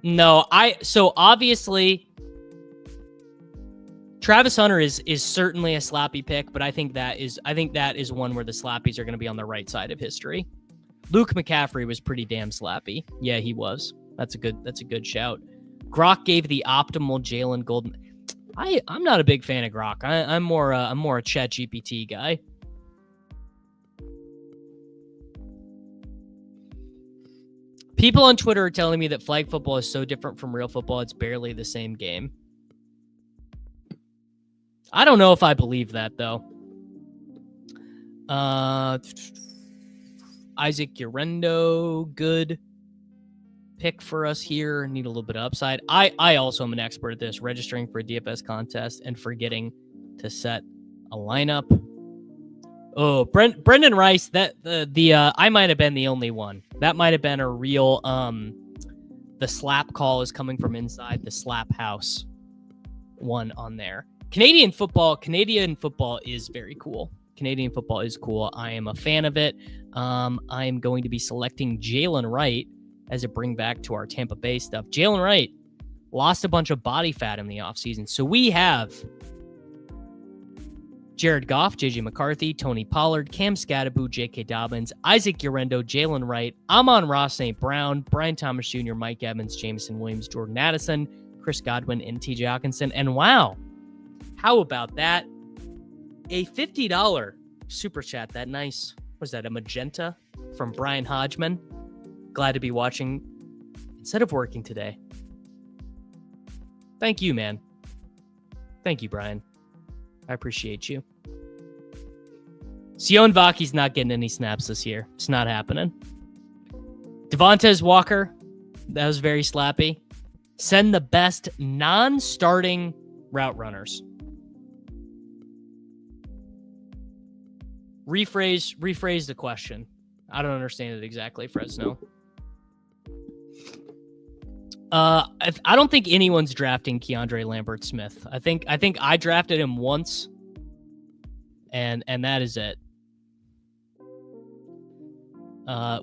No, so obviously Travis Hunter is certainly a slappy pick, but I think that is one where the slappies are going to be on the right side of history. Luke McCaffrey was pretty damn slappy. Yeah, he was. That's a good shout. Grok gave the optimal Jalen Golden. I'm not a big fan of Grok. I'm more a Chat GPT guy. People on Twitter are telling me that flag football is so different from real football, it's barely the same game. I don't know if I believe that, though. Isaac Urendo, good pick for us here. Need a little bit of upside. I also am an expert at this, registering for a DFS contest and forgetting to set a lineup. Oh, Brendan Rice, I might have been the only one. That might have been a real, the slap call is coming from inside the slap house one on there. Canadian football is very cool. Canadian football is cool. I am a fan of it. I am going to be selecting Jalen Wright as a bring back to our Tampa Bay stuff. Jalen Wright lost a bunch of body fat in the offseason. So we have Jared Goff, JJ McCarthy, Tony Pollard, Cam Scatteraboo, J.K. Dobbins, Isaac Urendo, Jalen Wright, Amon-Ra St. Brown, Brian Thomas Jr., Mike Evans, Jameson Williams, Jordan Addison, Chris Godwin, and T.J. Hawkinson. And wow, how about that? A $50 super chat. That nice. Was that a magenta from Brian Hodgman? Glad to be watching instead of working today. Thank you, man. Thank you, Brian. I appreciate you. Sion Vaki's not getting any snaps this year. It's not happening. Devontae Walker, that was very slappy. Send the best non-starting route runners. Rephrase the question. I don't understand it exactly, Fresno. I don't think anyone's drafting Keandre Lambert-Smith. I think I drafted him once, and that is it.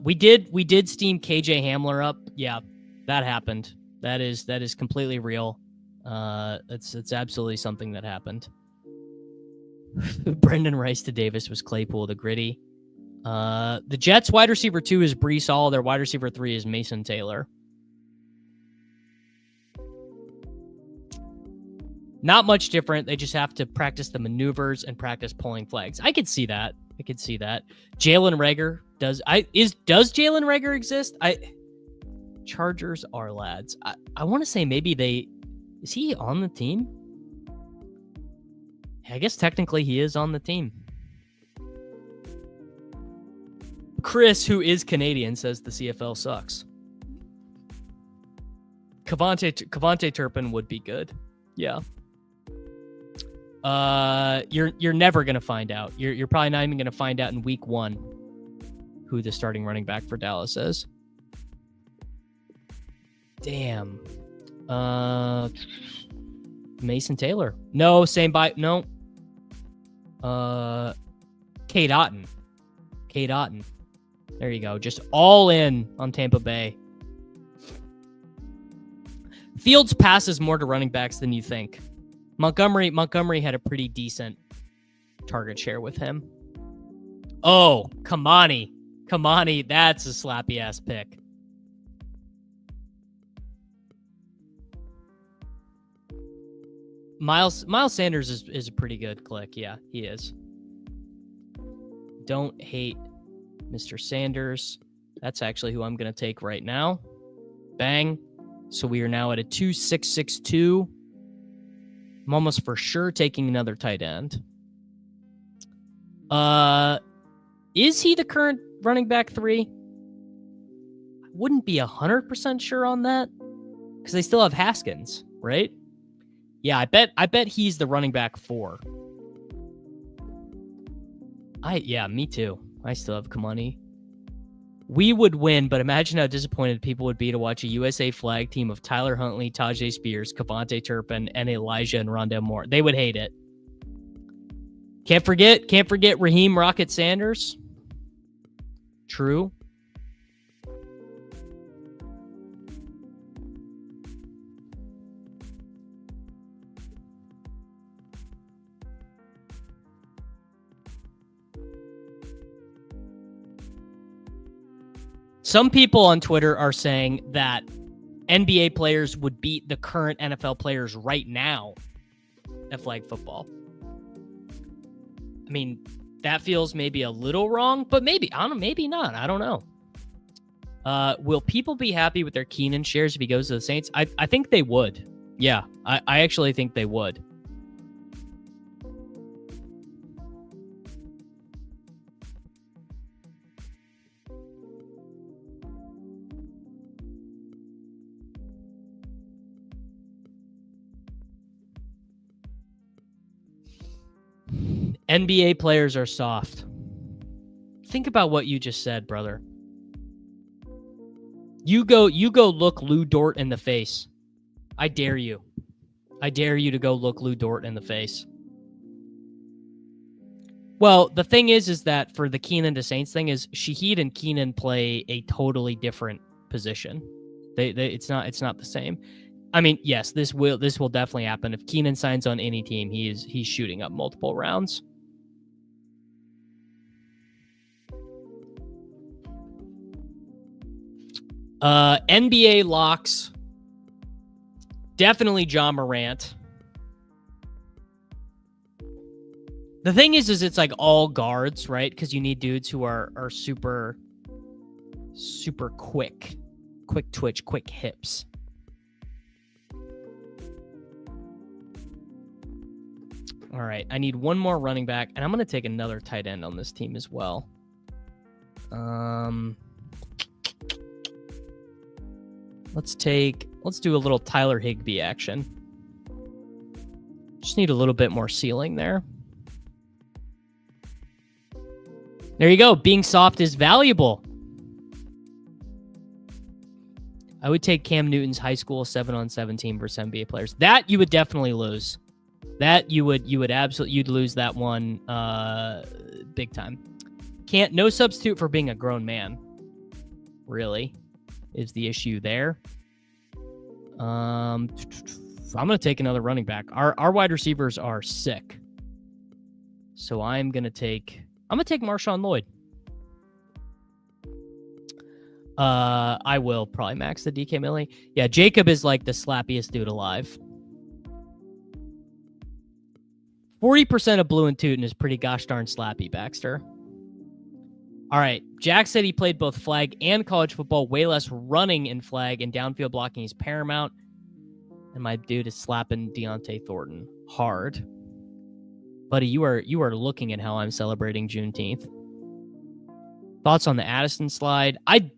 We did steam KJ Hamler up. Yeah, that happened. That is completely real. It's absolutely something that happened. Brendan Rice to Davis was Claypool to Gritty. The Jets wide receiver 2 is Breece Hall. Their wide receiver 3 is Mason Taylor. Not much different. They just have to practice the maneuvers and practice pulling flags. I could see that. Jalen Reagor does Jalen Reagor exist? Chargers are lads. I want to say maybe is he on the team? I guess technically he is on the team. Chris, who is Canadian, says the CFL sucks. Kavonte Turpin would be good. Yeah. You're never gonna find out. You're probably not even gonna find out in week 1 who the starting running back for Dallas is. Damn. Mason Taylor. No, same by no. Cade Otton. There you go. Just all in on Tampa Bay. Fields passes more to running backs than you think. Montgomery had a pretty decent target share with him. Oh, Kamani, that's a slappy ass pick. Miles Sanders is a pretty good click. Yeah, he is. Don't hate Mr. Sanders. That's actually who I'm going to take right now. Bang. So we are now at a 2.662. I'm almost for sure taking another tight end. Is he the current running back 3? I wouldn't be 100% sure on that because they still have Haskins, right? Yeah, I bet he's the running back 4. Yeah, me too. I still have Kamani. We would win, but imagine how disappointed people would be to watch a USA flag team of Tyler Huntley, Tajay Spears, Kavonte Turpin, and Elijah and Rondell Moore. They would hate it. Can't forget Raheem Rocket Sanders. True. Some people on Twitter are saying that NBA players would beat the current NFL players right now at flag football. I mean, that feels maybe a little wrong, but maybe, I don't know, maybe not. I don't know. Will people be happy with their Keenan shares if he goes to the Saints? I think they would. Yeah, I actually think they would. NBA players are soft. Think about what you just said, brother. You go look Lou Dort in the face. I dare you. I dare you to go look Lou Dort in the face. Well, the thing is that for the Keenan to Saints thing is Shaheed and Keenan play a totally different position. It's not the same. I mean, yes, this will definitely happen. If Keenan signs on any team, he's shooting up multiple rounds. NBA locks. Definitely John Morant. The thing is it's like all guards, right? Because you need dudes who are super quick twitch, quick hips. All right, I need one more running back, and I'm going to take another tight end on this team as well. Let's do a little Tyler Higbee action. Just need a little bit more ceiling there. There you go. Being soft is valuable. I would take Cam Newton's high school 7-on-17 versus NBA players. That you would definitely lose. That you would absolutely, you'd lose that one big time. No substitute for being a grown man, really, is the issue there. I'm gonna take another running back. Our wide receivers are sick. So I'm gonna take Marshawn Lloyd. I will probably max the DK Millie. Yeah, Jacob is like the slappiest dude alive. 40% of Blue and Tootin is pretty gosh darn slappy, Baxter. All right. Jack said he played both flag and college football. Way less running in flag and downfield blocking is paramount. And my dude is slapping Deontay Thornton hard. Buddy, you are looking at how I'm celebrating Juneteenth. Thoughts on the Addison slide? I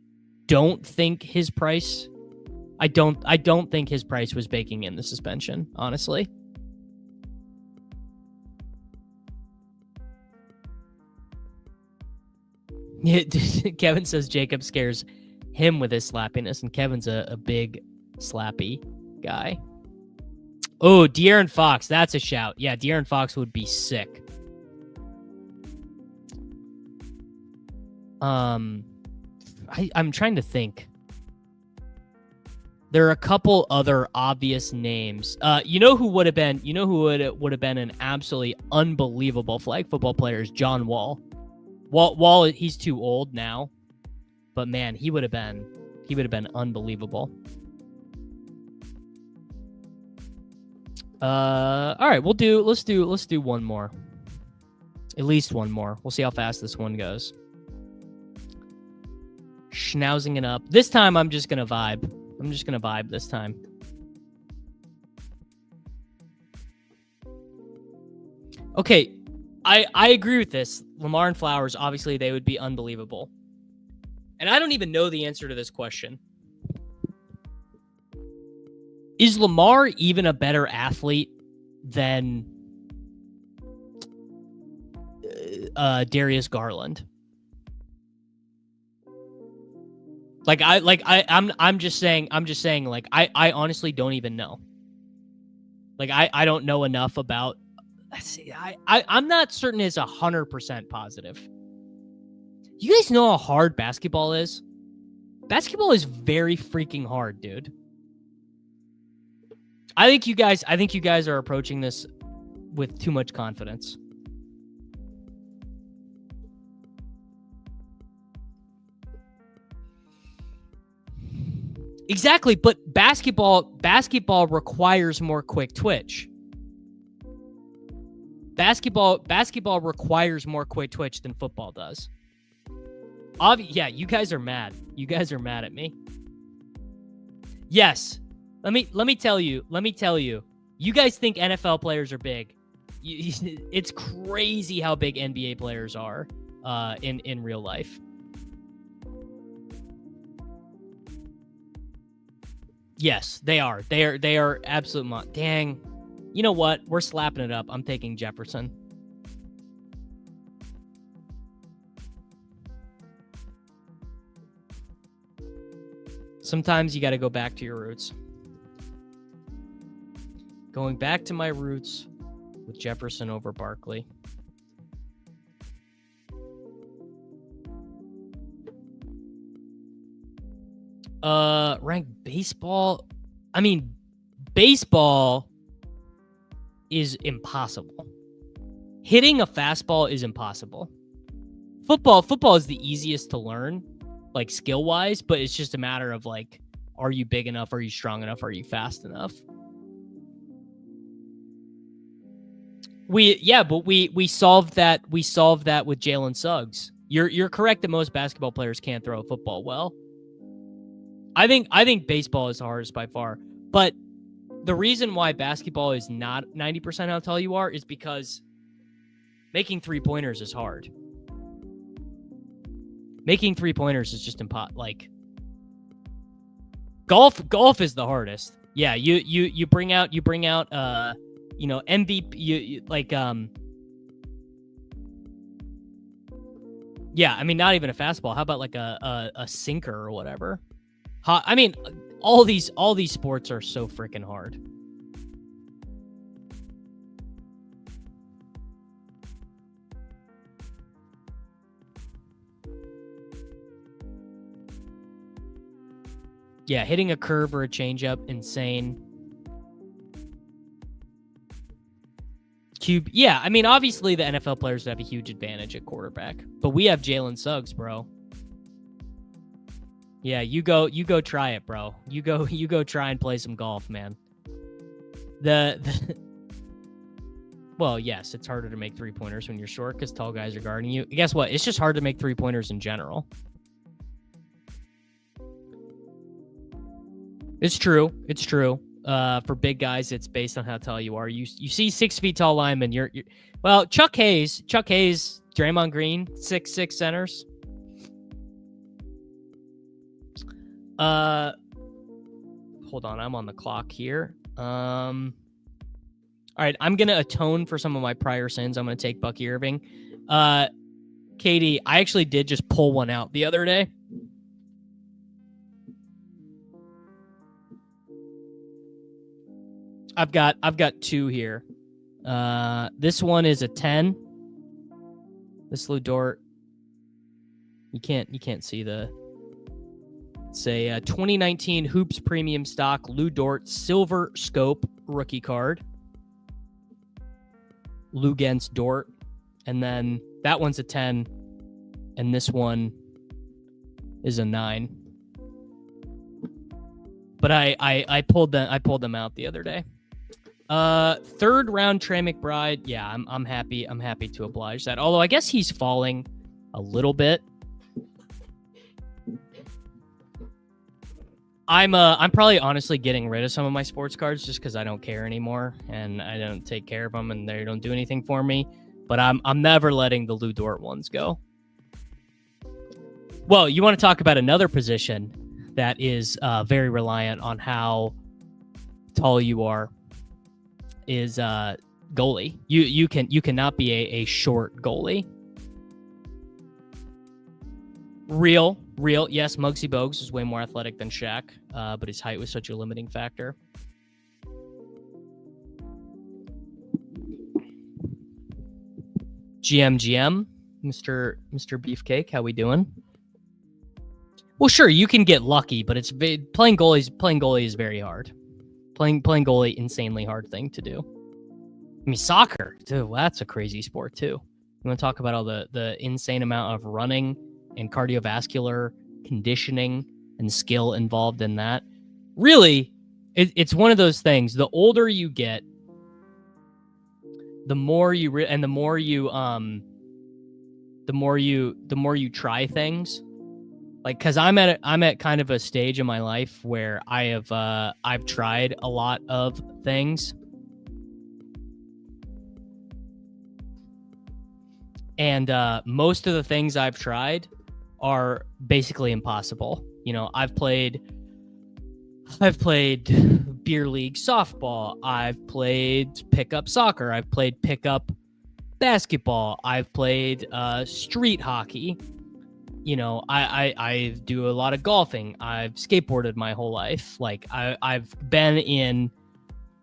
don't think his price was baking in the suspension, honestly. Kevin says Jacob scares him with his slappiness, and Kevin's a big slappy guy. Oh, De'Aaron Fox. That's a shout. Yeah, De'Aaron Fox would be sick. I'm trying to think. There are a couple other obvious names. You know who would have been an absolutely unbelievable flag football player is John Wall. Wall, he's too old now, but man, he would have been unbelievable. All right, let's do one more. At least one more. We'll see how fast this one goes. Schnauzing it up. This time I'm just gonna vibe. I'm just gonna vibe this time. Okay, I agree with this. Lamar and Flowers, obviously they would be unbelievable. And I don't even know the answer to this question. Is Lamar even a better athlete than Darius Garland? I'm just saying, like, I honestly don't even know. Like, I don't know enough about. I'm not certain it's 100% positive. You guys know how hard basketball is? Basketball is very freaking hard, dude. I think you guys are approaching this with too much confidence. Exactly, but basketball requires more quick twitch. Basketball requires more quick twitch than football does. Yeah, you guys are mad. You guys are mad at me. Yes. Let me tell you. You guys think NFL players are big. It's crazy how big NBA players are in real life. Yes, they are. They are absolute dang. You know what? We're slapping it up. I'm taking Jefferson. Sometimes you got to go back to your roots. Going back to my roots with Jefferson over Barkley. Ranked baseball. I mean, baseball is impossible. Hitting a fastball is impossible. Football is the easiest to learn, like skill-wise, but it's just a matter of like, are you big enough? Are you strong enough? Are you fast enough? But we solved that. We solved that with Jalen Suggs. You're correct that most basketball players can't throw a football well. I think baseball is the hardest by far. But the reason why basketball is not 90% how tall you are is because making three-pointers is hard. Making three-pointers is just impossible. Like, golf is the hardest. Yeah, you bring out MVP, yeah, I mean, not even a fastball. How about like a sinker or whatever? I mean, all these sports are so freaking hard. Yeah, hitting a curve or a changeup, insane. Cube, yeah, I mean, obviously the NFL players have a huge advantage at quarterback, but we have Jalen Suggs, bro. Yeah, you go try it, bro. You go try and play some golf, man. Well, yes, it's harder to make three-pointers when you're short because tall guys are guarding you. Guess what? It's just hard to make three-pointers in general. It's true. It's true. For big guys, it's based on how tall you are. You see 6 feet tall linemen. You're well, Chuck Hayes, Draymond Green, 6'6" centers. Hold on, I'm on the clock here. All right, I'm gonna atone for some of my prior sins. I'm gonna take Bucky Irving. Katie, I actually did just pull one out the other day. I've got 2 here. This one is a 10. This Lou Dort. You can't see the. It's a 2019 Hoops Premium Stock Lou Dort Silver Scope rookie card. Lou against Dort, and then that one's a 10, and this one is a 9. But I pulled them out the other day. Third round Trey McBride. Yeah, I'm happy. I'm happy to oblige that. Although I guess he's falling a little bit. I'm probably honestly getting rid of some of my sports cards just because I don't care anymore and I don't take care of them and they don't do anything for me. But I'm never letting the Lou Dort ones go. Well, you want to talk about another position that is very reliant on how tall you are is goalie. You cannot be a short goalie. Real. Yes, Muggsy Bogues is way more athletic than Shaq, but his height was such a limiting factor. GM, Mr. Beefcake, how we doing? Well, sure, you can get lucky, but it's playing goalie is very hard. Playing goalie, insanely hard thing to do. I mean, soccer, dude, well, that's a crazy sport too. You want to talk about all the insane amount of running and cardiovascular conditioning and skill involved in that. Really, it's one of those things. The older you get, the more you try things. Like, because I'm at kind of a stage in my life where I've tried a lot of things, and most of the things I've tried are basically impossible. You know, I've played beer league softball. I've played pickup soccer. I've played pickup basketball. I've played street hockey. You know, I do a lot of golfing. I've skateboarded my whole life. Like I've been in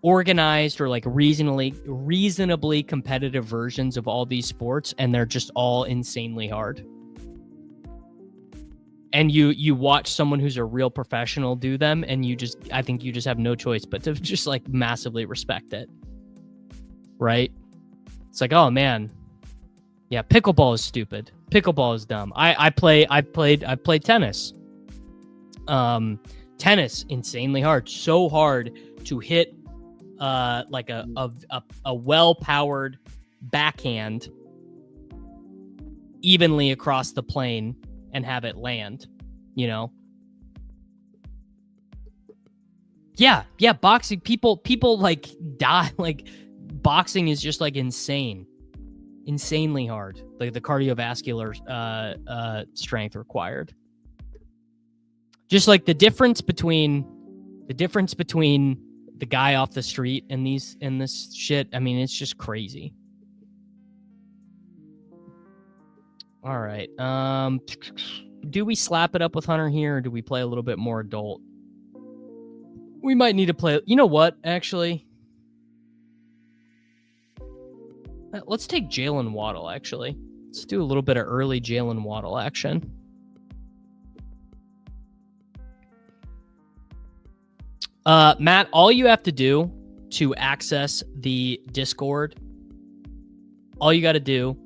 organized or like reasonably competitive versions of all these sports, and they're just all insanely hard. And you watch someone who's a real professional do them, and I think you just have no choice but to just like massively respect it. Right? It's like, oh man, yeah, pickleball is stupid. Pickleball is dumb. I played tennis. Tennis, insanely hard. So hard to hit like a well-powered backhand evenly across the plane and have it land, you know? Yeah, boxing, people like die. Like, boxing is just like insanely hard. Like the cardiovascular strength required. Just like the difference between the guy off the street and this shit. I mean, it's just crazy. All right. Do we slap it up with Hunter here, or do we play a little bit more adult? We might need to play. You know what? Actually, let's take Jalen Waddle. Actually, let's do a little bit of early Jalen Waddle action. Matt, all you have to do to access the Discord, all you got to do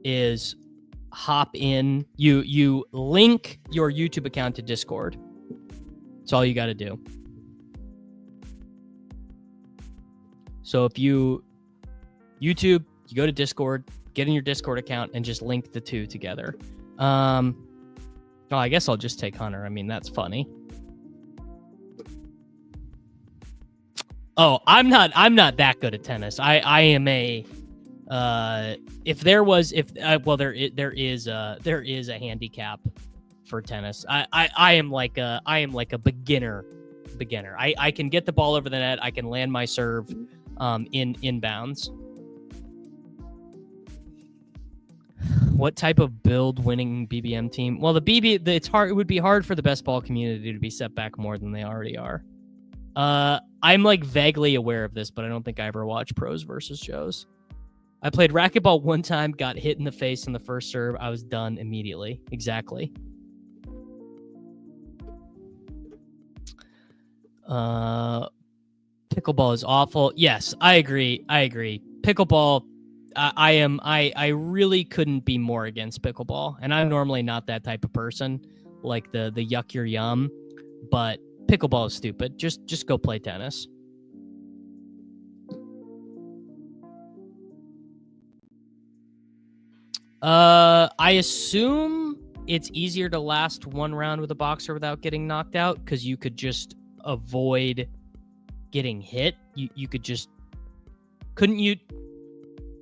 is hop in. You link your YouTube account to Discord. That's all you got to do. So if you go to Discord, get in your Discord account, and just link the two together. Oh, I guess I'll just take Hunter. I mean, that's funny. Oh, I'm not that good at tennis. I am a there is a handicap for tennis. I am like a beginner. I can get the ball over the net. I can land my serve in inbounds. What type of build winning BBM team? Well, it's hard. It would be hard for the best ball community to be set back more than they already are. I'm like vaguely aware of this, but I don't think I ever watched Pros versus Joes. I played racquetball one time, got hit in the face in the first serve. I was done immediately. Exactly. Pickleball is awful. Yes, I agree. Pickleball, I really couldn't be more against pickleball. And I'm normally not that type of person, like the yuck your yum, but pickleball is stupid. Just go play tennis. I assume it's easier to last one round with a boxer without getting knocked out because you could just avoid getting hit. You could just, couldn't you?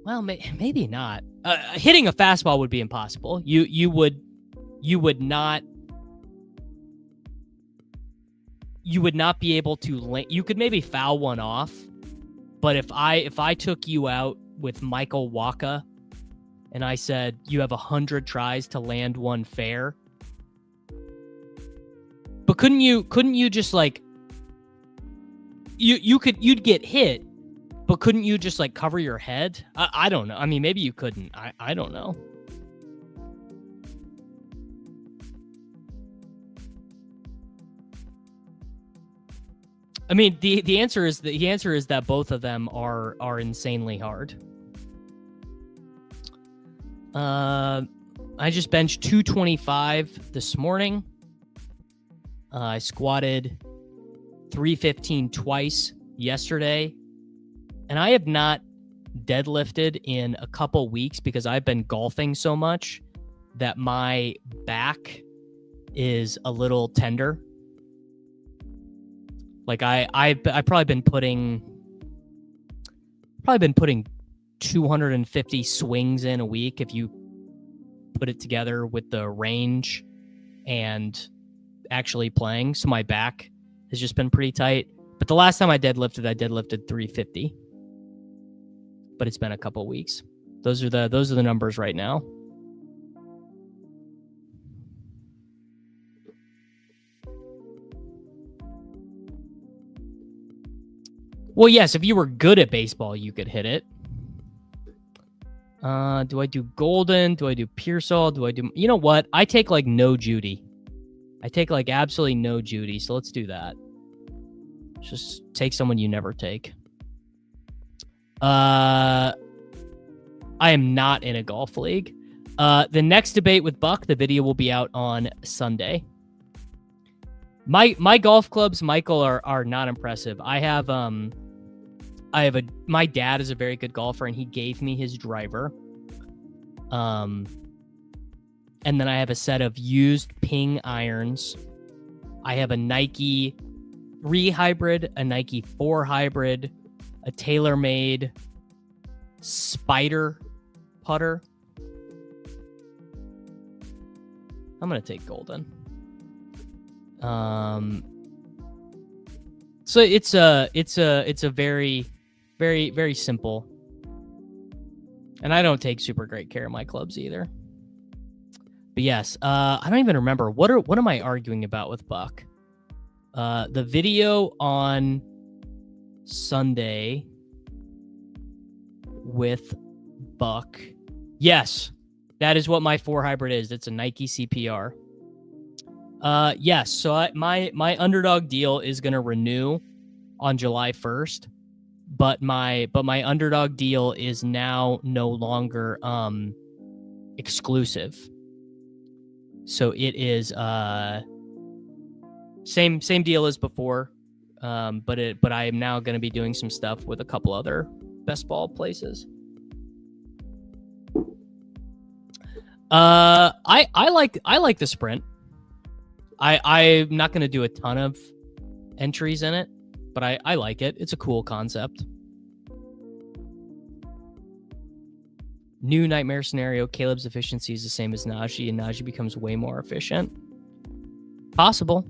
Well, maybe not. Hitting a fastball would be impossible. You would not be able to. You could maybe foul one off, but if I took you out with Michael Waka, and I said you have 100 tries to land one fair, but couldn't you just like you'd get hit, but couldn't you just like cover your head? I don't know. I mean, maybe you couldn't. I don't know. I mean, the answer is that both of them are insanely hard. I just benched 225 this morning. I squatted 315 twice yesterday, and I have not deadlifted in a couple weeks because I've been golfing so much that my back is a little tender. Like I've probably been putting 250 swings in a week if you put it together with the range and actually playing. So my back has just been pretty tight. But the last time I deadlifted 350. But it's been a couple weeks. Those are the numbers right now. Well, yes, if you were good at baseball, you could hit it. Do I do Golden? Do I do Pearsall? Do I do... You know what? I take like no Judy. I take like absolutely no Judy, so let's do that. Just take someone you never take. I am not in a golf league. The next debate with Buck, the video will be out on Sunday. My golf clubs, Michael, are not impressive. My dad is a very good golfer, and he gave me his driver. And then I have a set of used Ping irons. I have a Nike 3 hybrid, a Nike 4 hybrid, a TaylorMade Spider putter. I'm gonna take Golden. So it's a very, very, very simple. And I don't take super great care of my clubs either. But yes, I don't even remember what am I arguing about with Buck? The video on Sunday with Buck. Yes, that is what my 4 hybrid is. It's a Nike CPR. Yes, so my Underdog deal is going to renew on July 1st, but my Underdog deal is now no longer exclusive. So it is same deal as before, but I am now going to be doing some stuff with a couple other best ball places. I like the Sprint. I'm not going to do a ton of entries in it, but I like it. It's a cool concept. New nightmare scenario. Caleb's efficiency is the same as Najee, and Najee becomes way more efficient. Possible.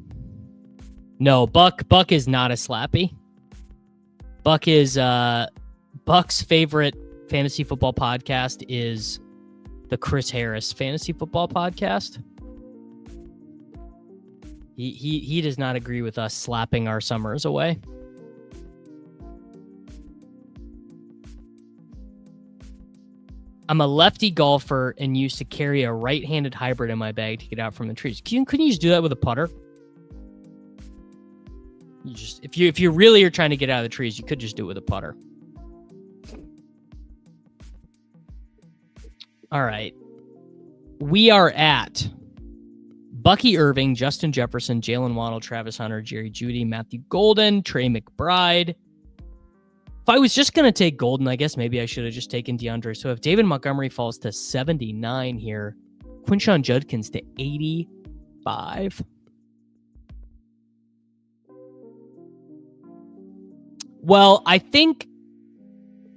No, Buck is not a slappy. Buck is Buck's favorite fantasy football podcast is the Chris Harris Fantasy Football Podcast. He does not agree with us slapping our summers away. I'm a lefty golfer and used to carry a right-handed hybrid in my bag to get out from the trees. Couldn't you just do that with a putter? If you really are trying to get out of the trees, you could just do it with a putter. All right. We are at Bucky Irving, Justin Jefferson, Jalen Waddle, Travis Hunter, Jerry Jeudy, Matthew Golden, Trey McBride, If I was just going to take Golden, I guess maybe I should have just taken DeAndre. So if David Montgomery falls to 79 here, Quinshon Judkins to 85. Well, I think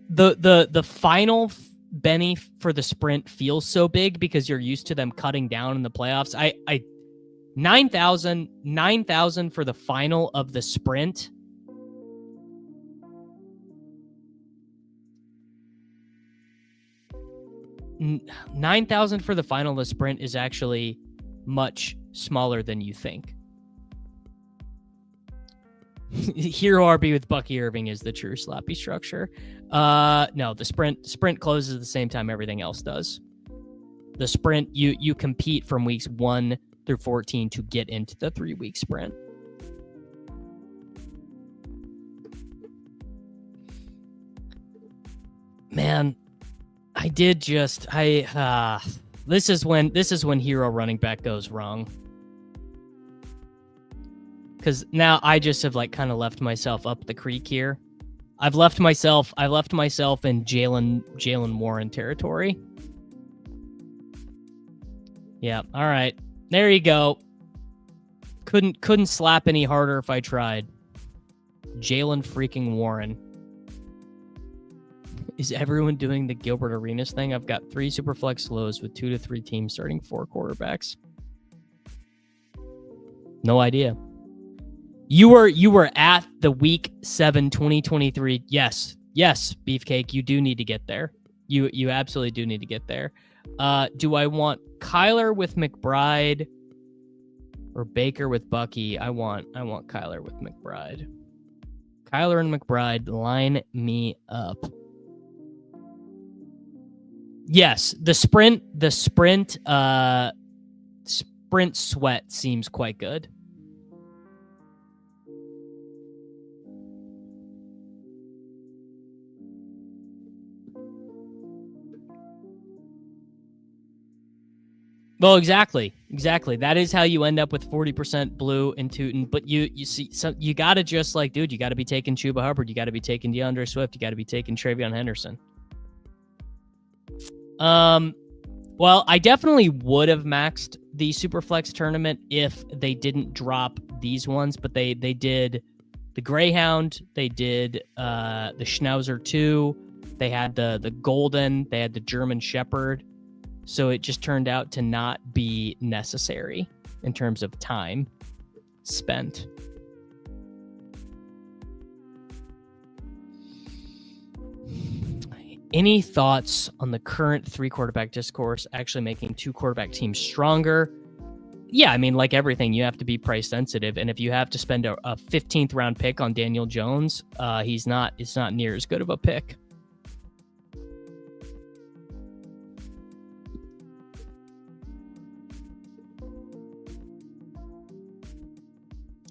the final Benny for the sprint feels so big because you're used to them cutting down in the playoffs. I 9,000 for the final of the sprint. $9,000 for the final of the sprint is actually much smaller than you think. Hero RB with Bucky Irving is the true sloppy structure. No, the sprint closes at the same time everything else does. The sprint, you compete from weeks 1 through 14 to get into the 3-week sprint. Man, I did just this is when hero running back goes wrong. Because now I just have like kind of left myself up the creek here. I've left myself in Jalen Warren territory. Yeah, all right. There you go. Couldn't slap any harder if I tried. Jalen freaking Warren. Is everyone doing the Gilbert Arenas thing? I've got 3 Superflex lows with 2 to 3 teams starting 4 quarterbacks. No idea. You were at the week 7 2023. Yes, Beefcake, you do need to get there. You absolutely do need to get there. Do I want Kyler with McBride or Baker with Bucky? I want Kyler with McBride. Kyler and McBride, line me up. Yes, the sprint sweat seems quite good. Well, exactly. That is how you end up with 40% blue and Tootin. But you see, so you got to just like, dude, you got to be taking Chuba Hubbard. You got to be taking DeAndre Swift. You got to be taking Travion Henderson. Well, I definitely would have maxed the Superflex tournament if they didn't drop these ones, but they did the Greyhound, they did the Schnauzer 2, they had the Golden, they had the German Shepherd. So it just turned out to not be necessary in terms of time spent. Any thoughts on the current 3-quarterback discourse actually making 2-quarterback teams stronger? Yeah, I mean, like everything, you have to be price sensitive. And if you have to spend a 15th round pick on Daniel Jones, it's not near as good of a pick.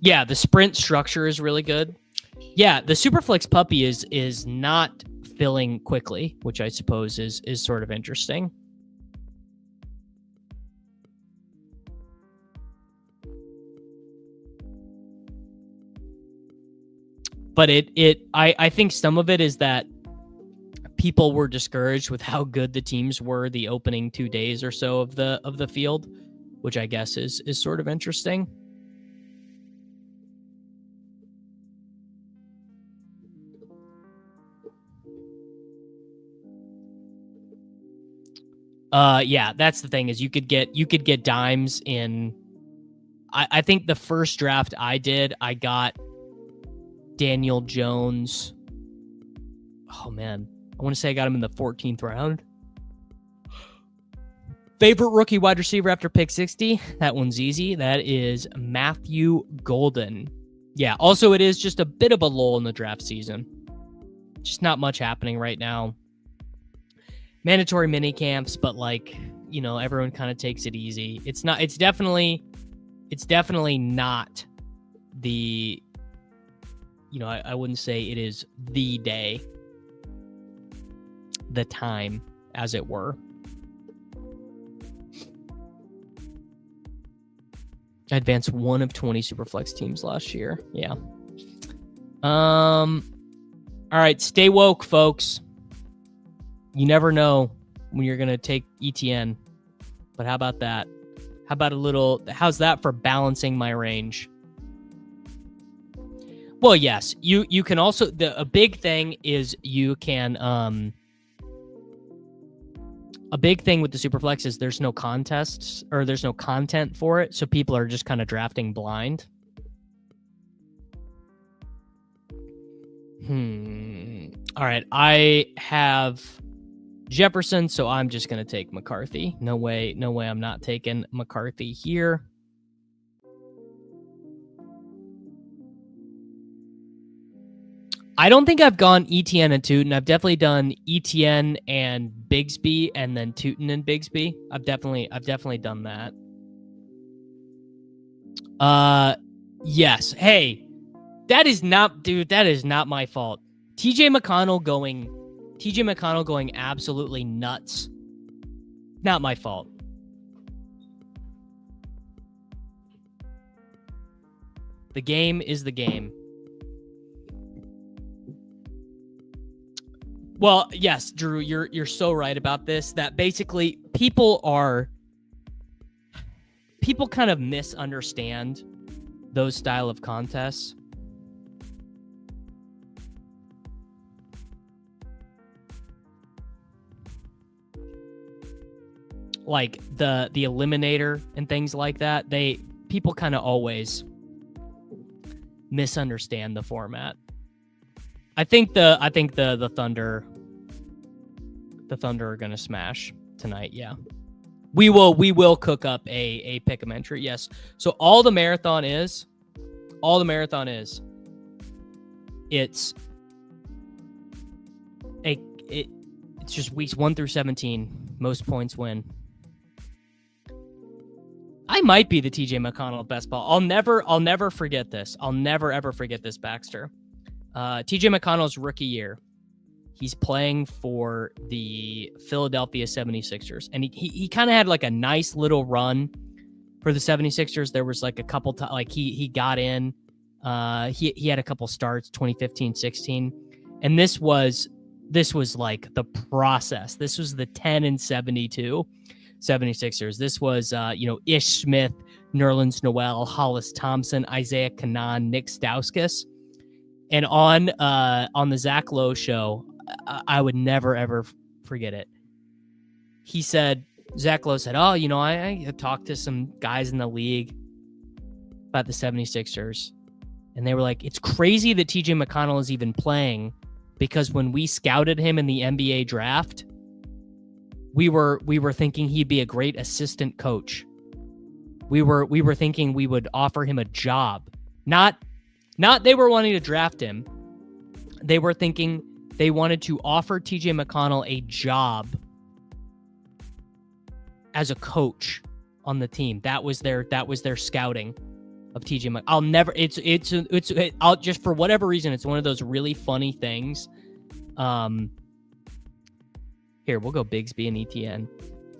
Yeah, the sprint structure is really good. Yeah, the Superflex puppy is not filling quickly, which I suppose is sort of interesting. But I think some of it is that people were discouraged with how good the teams were the opening 2 days or so of the field, which I guess is sort of interesting. Yeah, that's the thing is you could get dimes in. I think the first draft I did, I got Daniel Jones. Oh man, I want to say I got him in the 14th round. Favorite rookie wide receiver after pick 60? That one's easy. That is Matthew Golden. Yeah, also it is just a bit of a lull in the draft season. Just not much happening right now. Mandatory mini camps, but like, you know, everyone kind of takes it easy. It's definitely not the, you know, I wouldn't say it is the day, the time, as it were. I advanced 1 of 20 Superflex teams last year. Yeah. All right, stay woke, folks. You never know when you're going to take ETN. But how about that? How about how's that for balancing my range? Well, yes, you can also, a big thing is you can, a big thing with the Superflex is there's no contests or there's no content for it. So people are just kind of drafting blind. All right, I have Jefferson, so I'm just going to take McCarthy. No way I'm not taking McCarthy here. I don't think I've gone ETN and Tootin. I've definitely done ETN and Bigsby and then Tootin and Bigsby. I've definitely done that. Yes. Hey, that is not my fault. TJ McConnell going absolutely nuts. Not my fault. The game is the game. Well, yes, Drew, you're so right about this, that basically people kind of misunderstand those style of contests. Like the eliminator and things like that. People kind of always misunderstand the format. I think the Thunder are gonna smash tonight. Yeah, we will cook up a pick'em entry. Yes. So all the marathon is, it's just weeks 1 through 17. Most points win. I might be the TJ McConnell best ball. I'll never forget this. I'll never ever forget this, Baxter. TJ McConnell's rookie year, he's playing for the Philadelphia 76ers. And he kind of had like a nice little run for the 76ers. There was like a couple times, like he got in. He had a couple starts, 2015, 16. And this was like the process. This was the 10-72 76ers. This was, Ish Smith, Nerlens Noel, Hollis Thompson, Isaiah Kanan, Nick Stauskas. And on the Zach Lowe show, I would never, ever forget it. Zach Lowe said, oh, I talked to some guys in the league about the 76ers. And they were like, it's crazy that TJ McConnell is even playing, because when we scouted him in the NBA draft, we were thinking he'd be a great assistant coach. We were thinking we would offer him a job. Not they were wanting to draft him. They were thinking they wanted to offer TJ McConnell a job as a coach on the team. That was their scouting of TJ McConnell. I'll never. I'll just, for whatever reason, it's one of those really funny things. Here, we'll go Bigsby and ETN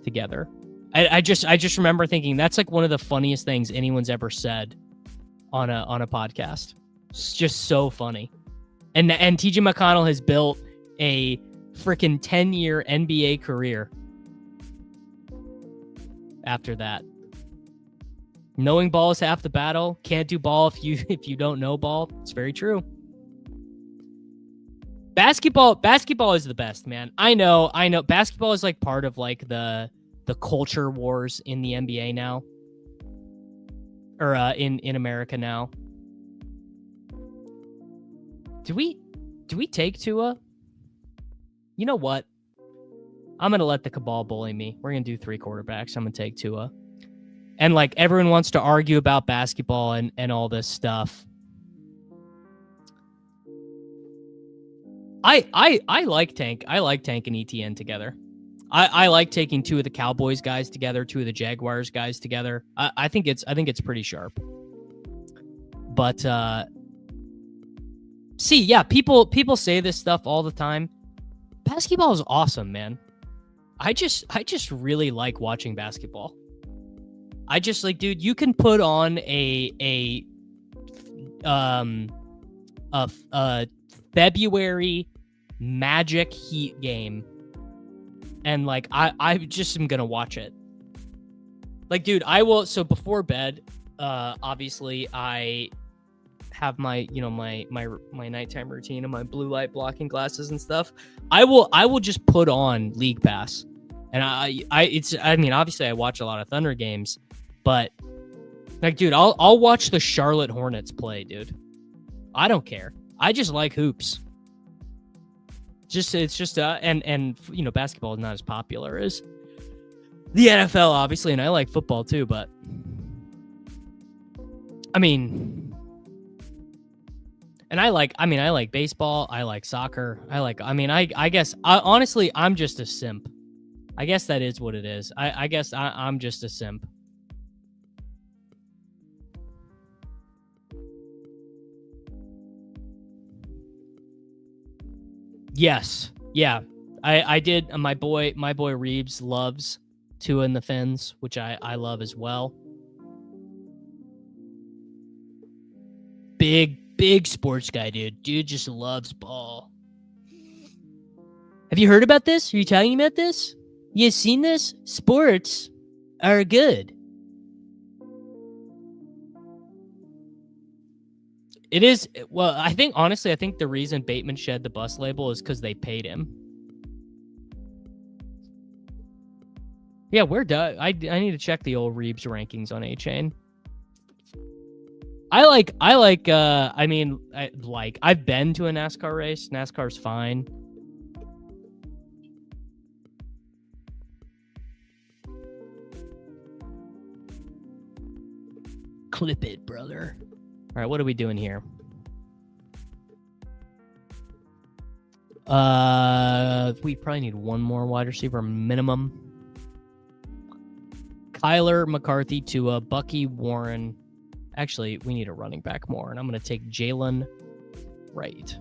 together. I just remember thinking that's like one of the funniest things anyone's ever said on a podcast. It's just so funny. And TJ McConnell has built a freaking 10-year NBA career after that. Knowing ball is half the battle. Can't do ball if you don't know ball. It's very true. Basketball is the best, man. I know. Basketball is like part of like the culture wars in the NBA now. Or in America now. Do we take Tua? You know what? I'm going to let the cabal bully me. We're going to do 3 quarterbacks. I'm going to take Tua. And like everyone wants to argue about basketball and all this stuff. I like Tank. I like Tank and ETN together. I like taking 2 of the Cowboys guys together, 2 of the Jaguars guys together. I think it's pretty sharp. But people say this stuff all the time. Basketball is awesome, man. I just really like watching basketball. I just like, dude, you can put on a February Magic Heat game, and like I just am gonna watch it. Like, dude, I will. So before bed, obviously I have my, you know, my nighttime routine and my blue light blocking glasses and stuff. I will just put on League Pass, and I mean, obviously I watch a lot of Thunder games, but like, dude, I'll watch the Charlotte Hornets play, dude. I don't care. I just like hoops. It's just and you know, basketball is not as popular as the NFL, obviously, and I like football too, but I mean, and I like baseball, I like soccer, I guess honestly, I'm just a simp. I guess that is what it is. I guess I'm just a simp. Yes. Yeah. I did. My boy Reeves loves Tua and the Fins, which I love as well. Big sports guy, dude. Dude just loves ball. Have you heard about this? Are you talking about this? You seen this? Sports are good. It is. Well, I think the reason Bateman shed the bus label is because they paid him. Yeah, we're done. I need to check the old Reeves rankings on A-Chain. I've been to a NASCAR race. NASCAR's fine. Clip it, brother. All right, what are we doing here? We probably need one more wide receiver minimum. Kyler, McCarthy, Tua, Bucky, Warren. Actually, we need a running back more, and I'm going to take Jalen Wright.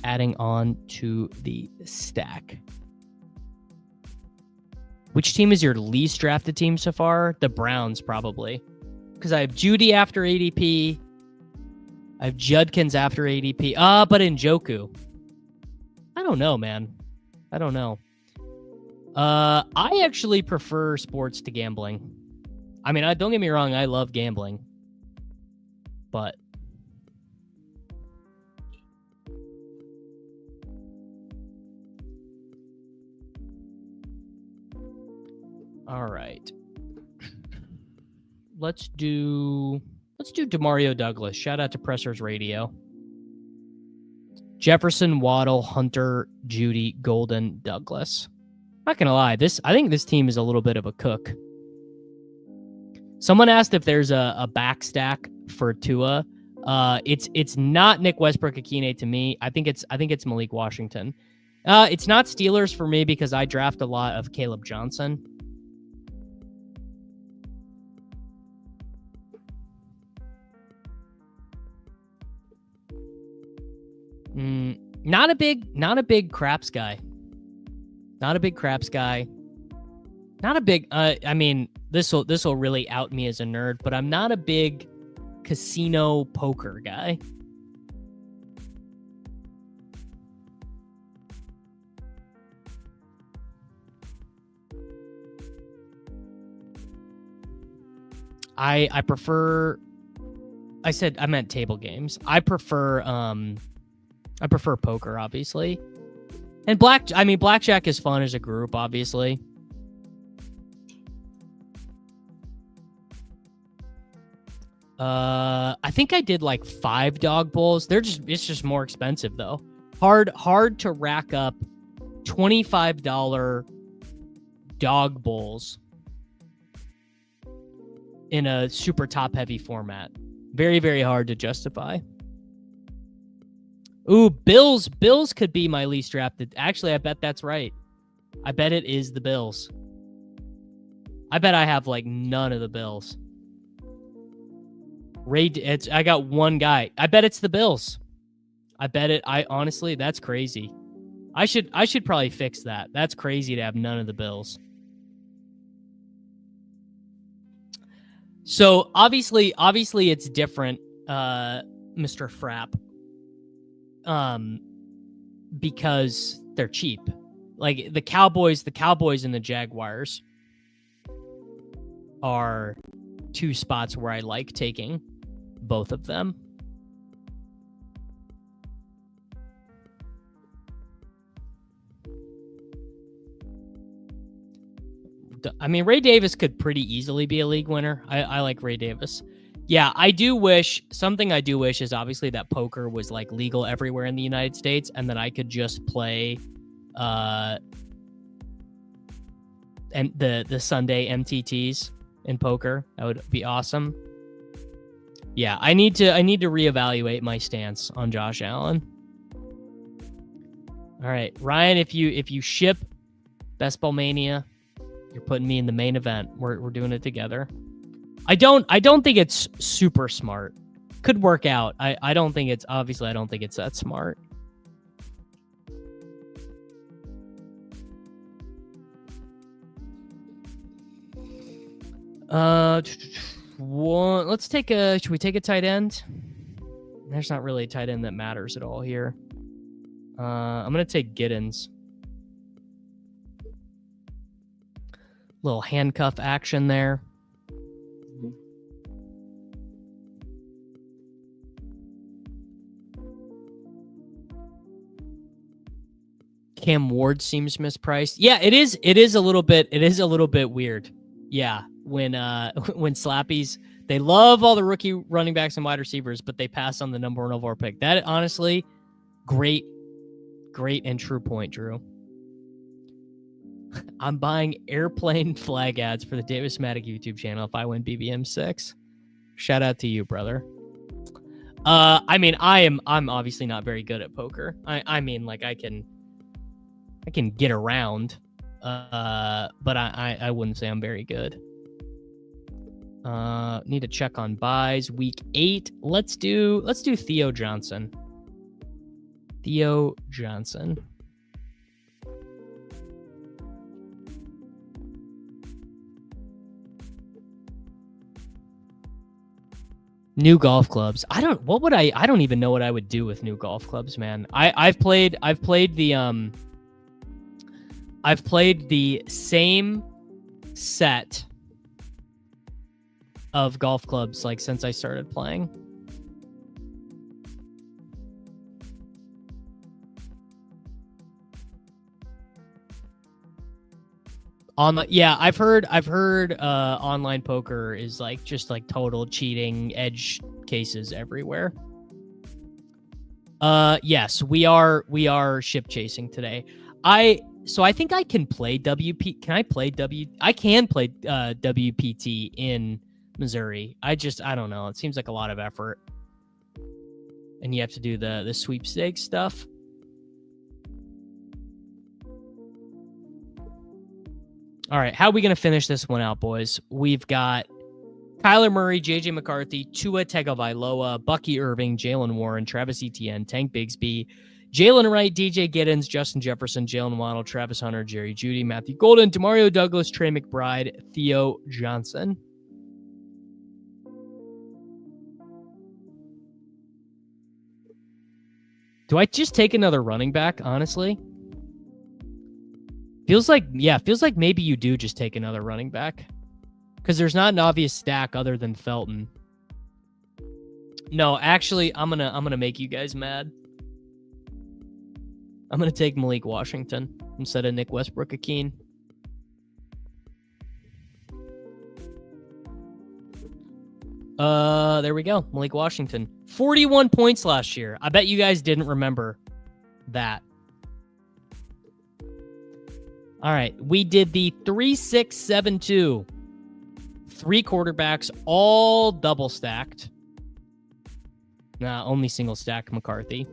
Adding on to the stack. Which team is your least drafted team so far? The Browns, probably. Because I have Judy after ADP. I have Judkins after ADP. But Njoku. I don't know, man. I don't know. I actually prefer sports to gambling. I mean, don't get me wrong, I love gambling. But all right. Let's do Demario Douglas. Shout out to Pressers Radio. Jefferson, Waddle, Hunter, Judy, Golden, Douglas. Not gonna lie, I think this team is a little bit of a cook. Someone asked if there's a back stack for Tua. It's not Nick Westbrook-Akine to me. I think it's Malik Washington. It's not Steelers for me because I draft a lot of Caleb Johnson. Not a big craps guy. Not a big craps guy. Not a big. I mean, this will really out me as a nerd, but I'm not a big casino poker guy. I prefer. I meant table games. I prefer poker, obviously. And blackjack is fun as a group, obviously. I think I did like 5 dog bowls. It's just more expensive though. Hard to rack up $25 dog bowls in a super top heavy format. Very, very hard to justify. Ooh, Bills could be my least drafted. Actually, I bet that's right. I bet it is the Bills. I bet I have like none of the Bills. I got one guy. I bet it's the Bills. I bet it. Honestly, that's crazy. I should probably fix that. That's crazy to have none of the Bills. So obviously it's different, Mr. Frapp. because they're cheap. Like the Cowboys and the Jaguars are two spots where I like taking both of them. I mean, Ray Davis could pretty easily be a league winner. I like Ray Davis. Yeah, I do wish is obviously that poker was like legal everywhere in the United States, and that I could just play and the Sunday MTTs in poker. That would be awesome. Yeah, I need to reevaluate my stance on Josh Allen. All right, Ryan, if you ship Best Ball Mania, you're putting me in the main event. We're doing it together. I don't think it's super smart. Could work out. I don't think it's that smart. Should we take a tight end? There's not really a tight end that matters at all here. I'm gonna take Giddens. Little handcuff action there. Cam Ward seems mispriced. Yeah, it is a little bit weird. Yeah, when Slappies, they love all the rookie running backs and wide receivers, but they pass on the number 1 overall pick. That honestly, great and true point, Drew. I'm buying airplane flag ads for the Davis Matic YouTube channel if I win BBM 6. Shout out to you, brother. I mean, I'm obviously not very good at poker. I mean, like I can get around, but I wouldn't say I'm very good. Need to check on buys. Week 8. Let's do Theo Johnson. Theo Johnson. New golf clubs. I don't even know what I would do with new golf clubs, man. I've played the same set of golf clubs like since I started playing. I've heard online poker is like just like total cheating, edge cases everywhere. Yes, we are ship chasing today. I think I can play WP. Can I play I can play WPT in Missouri. I don't know. It seems like a lot of effort, and you have to do the sweepstakes stuff. All right, how are we going to finish this one out, boys? We've got Kyler Murray, J.J. McCarthy, Tua Tagovailoa, Bucky Irving, Jalen Warren, Travis Etienne, Tank Bigsby, Jalen Wright, DJ Giddens, Justin Jefferson, Jalen Waddle, Travis Hunter, Jerry Jeudy, Matthew Golden, Demario Douglas, Trey McBride, Theo Johnson. Do I just take another running back, honestly? Feels like maybe you do just take another running back, because there's not an obvious stack other than Felton. No, actually, I'm gonna make you guys mad. I'm gonna take Malik Washington instead of Nick Westbrook-Akeen. There we go. Malik Washington, 41 points last year. I bet you guys didn't remember that. All right, we did the 3-6-7-2. 3 quarterbacks, all double stacked. Nah, only single stack McCarthy.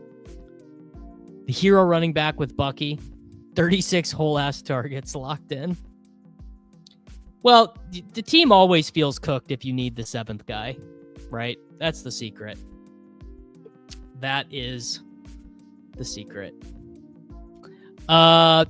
The hero running back with Bucky. 36 whole ass targets locked in. Well, the team always feels cooked if you need the 7th guy, right? That's the secret. That is the secret. All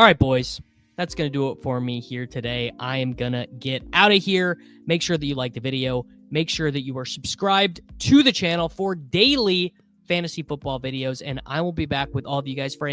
right, boys. That's going to do it for me here today. I am going to get out of here. Make sure that you like the video. Make sure that you are subscribed to the channel for daily fantasy football videos, and I will be back with all of you guys for a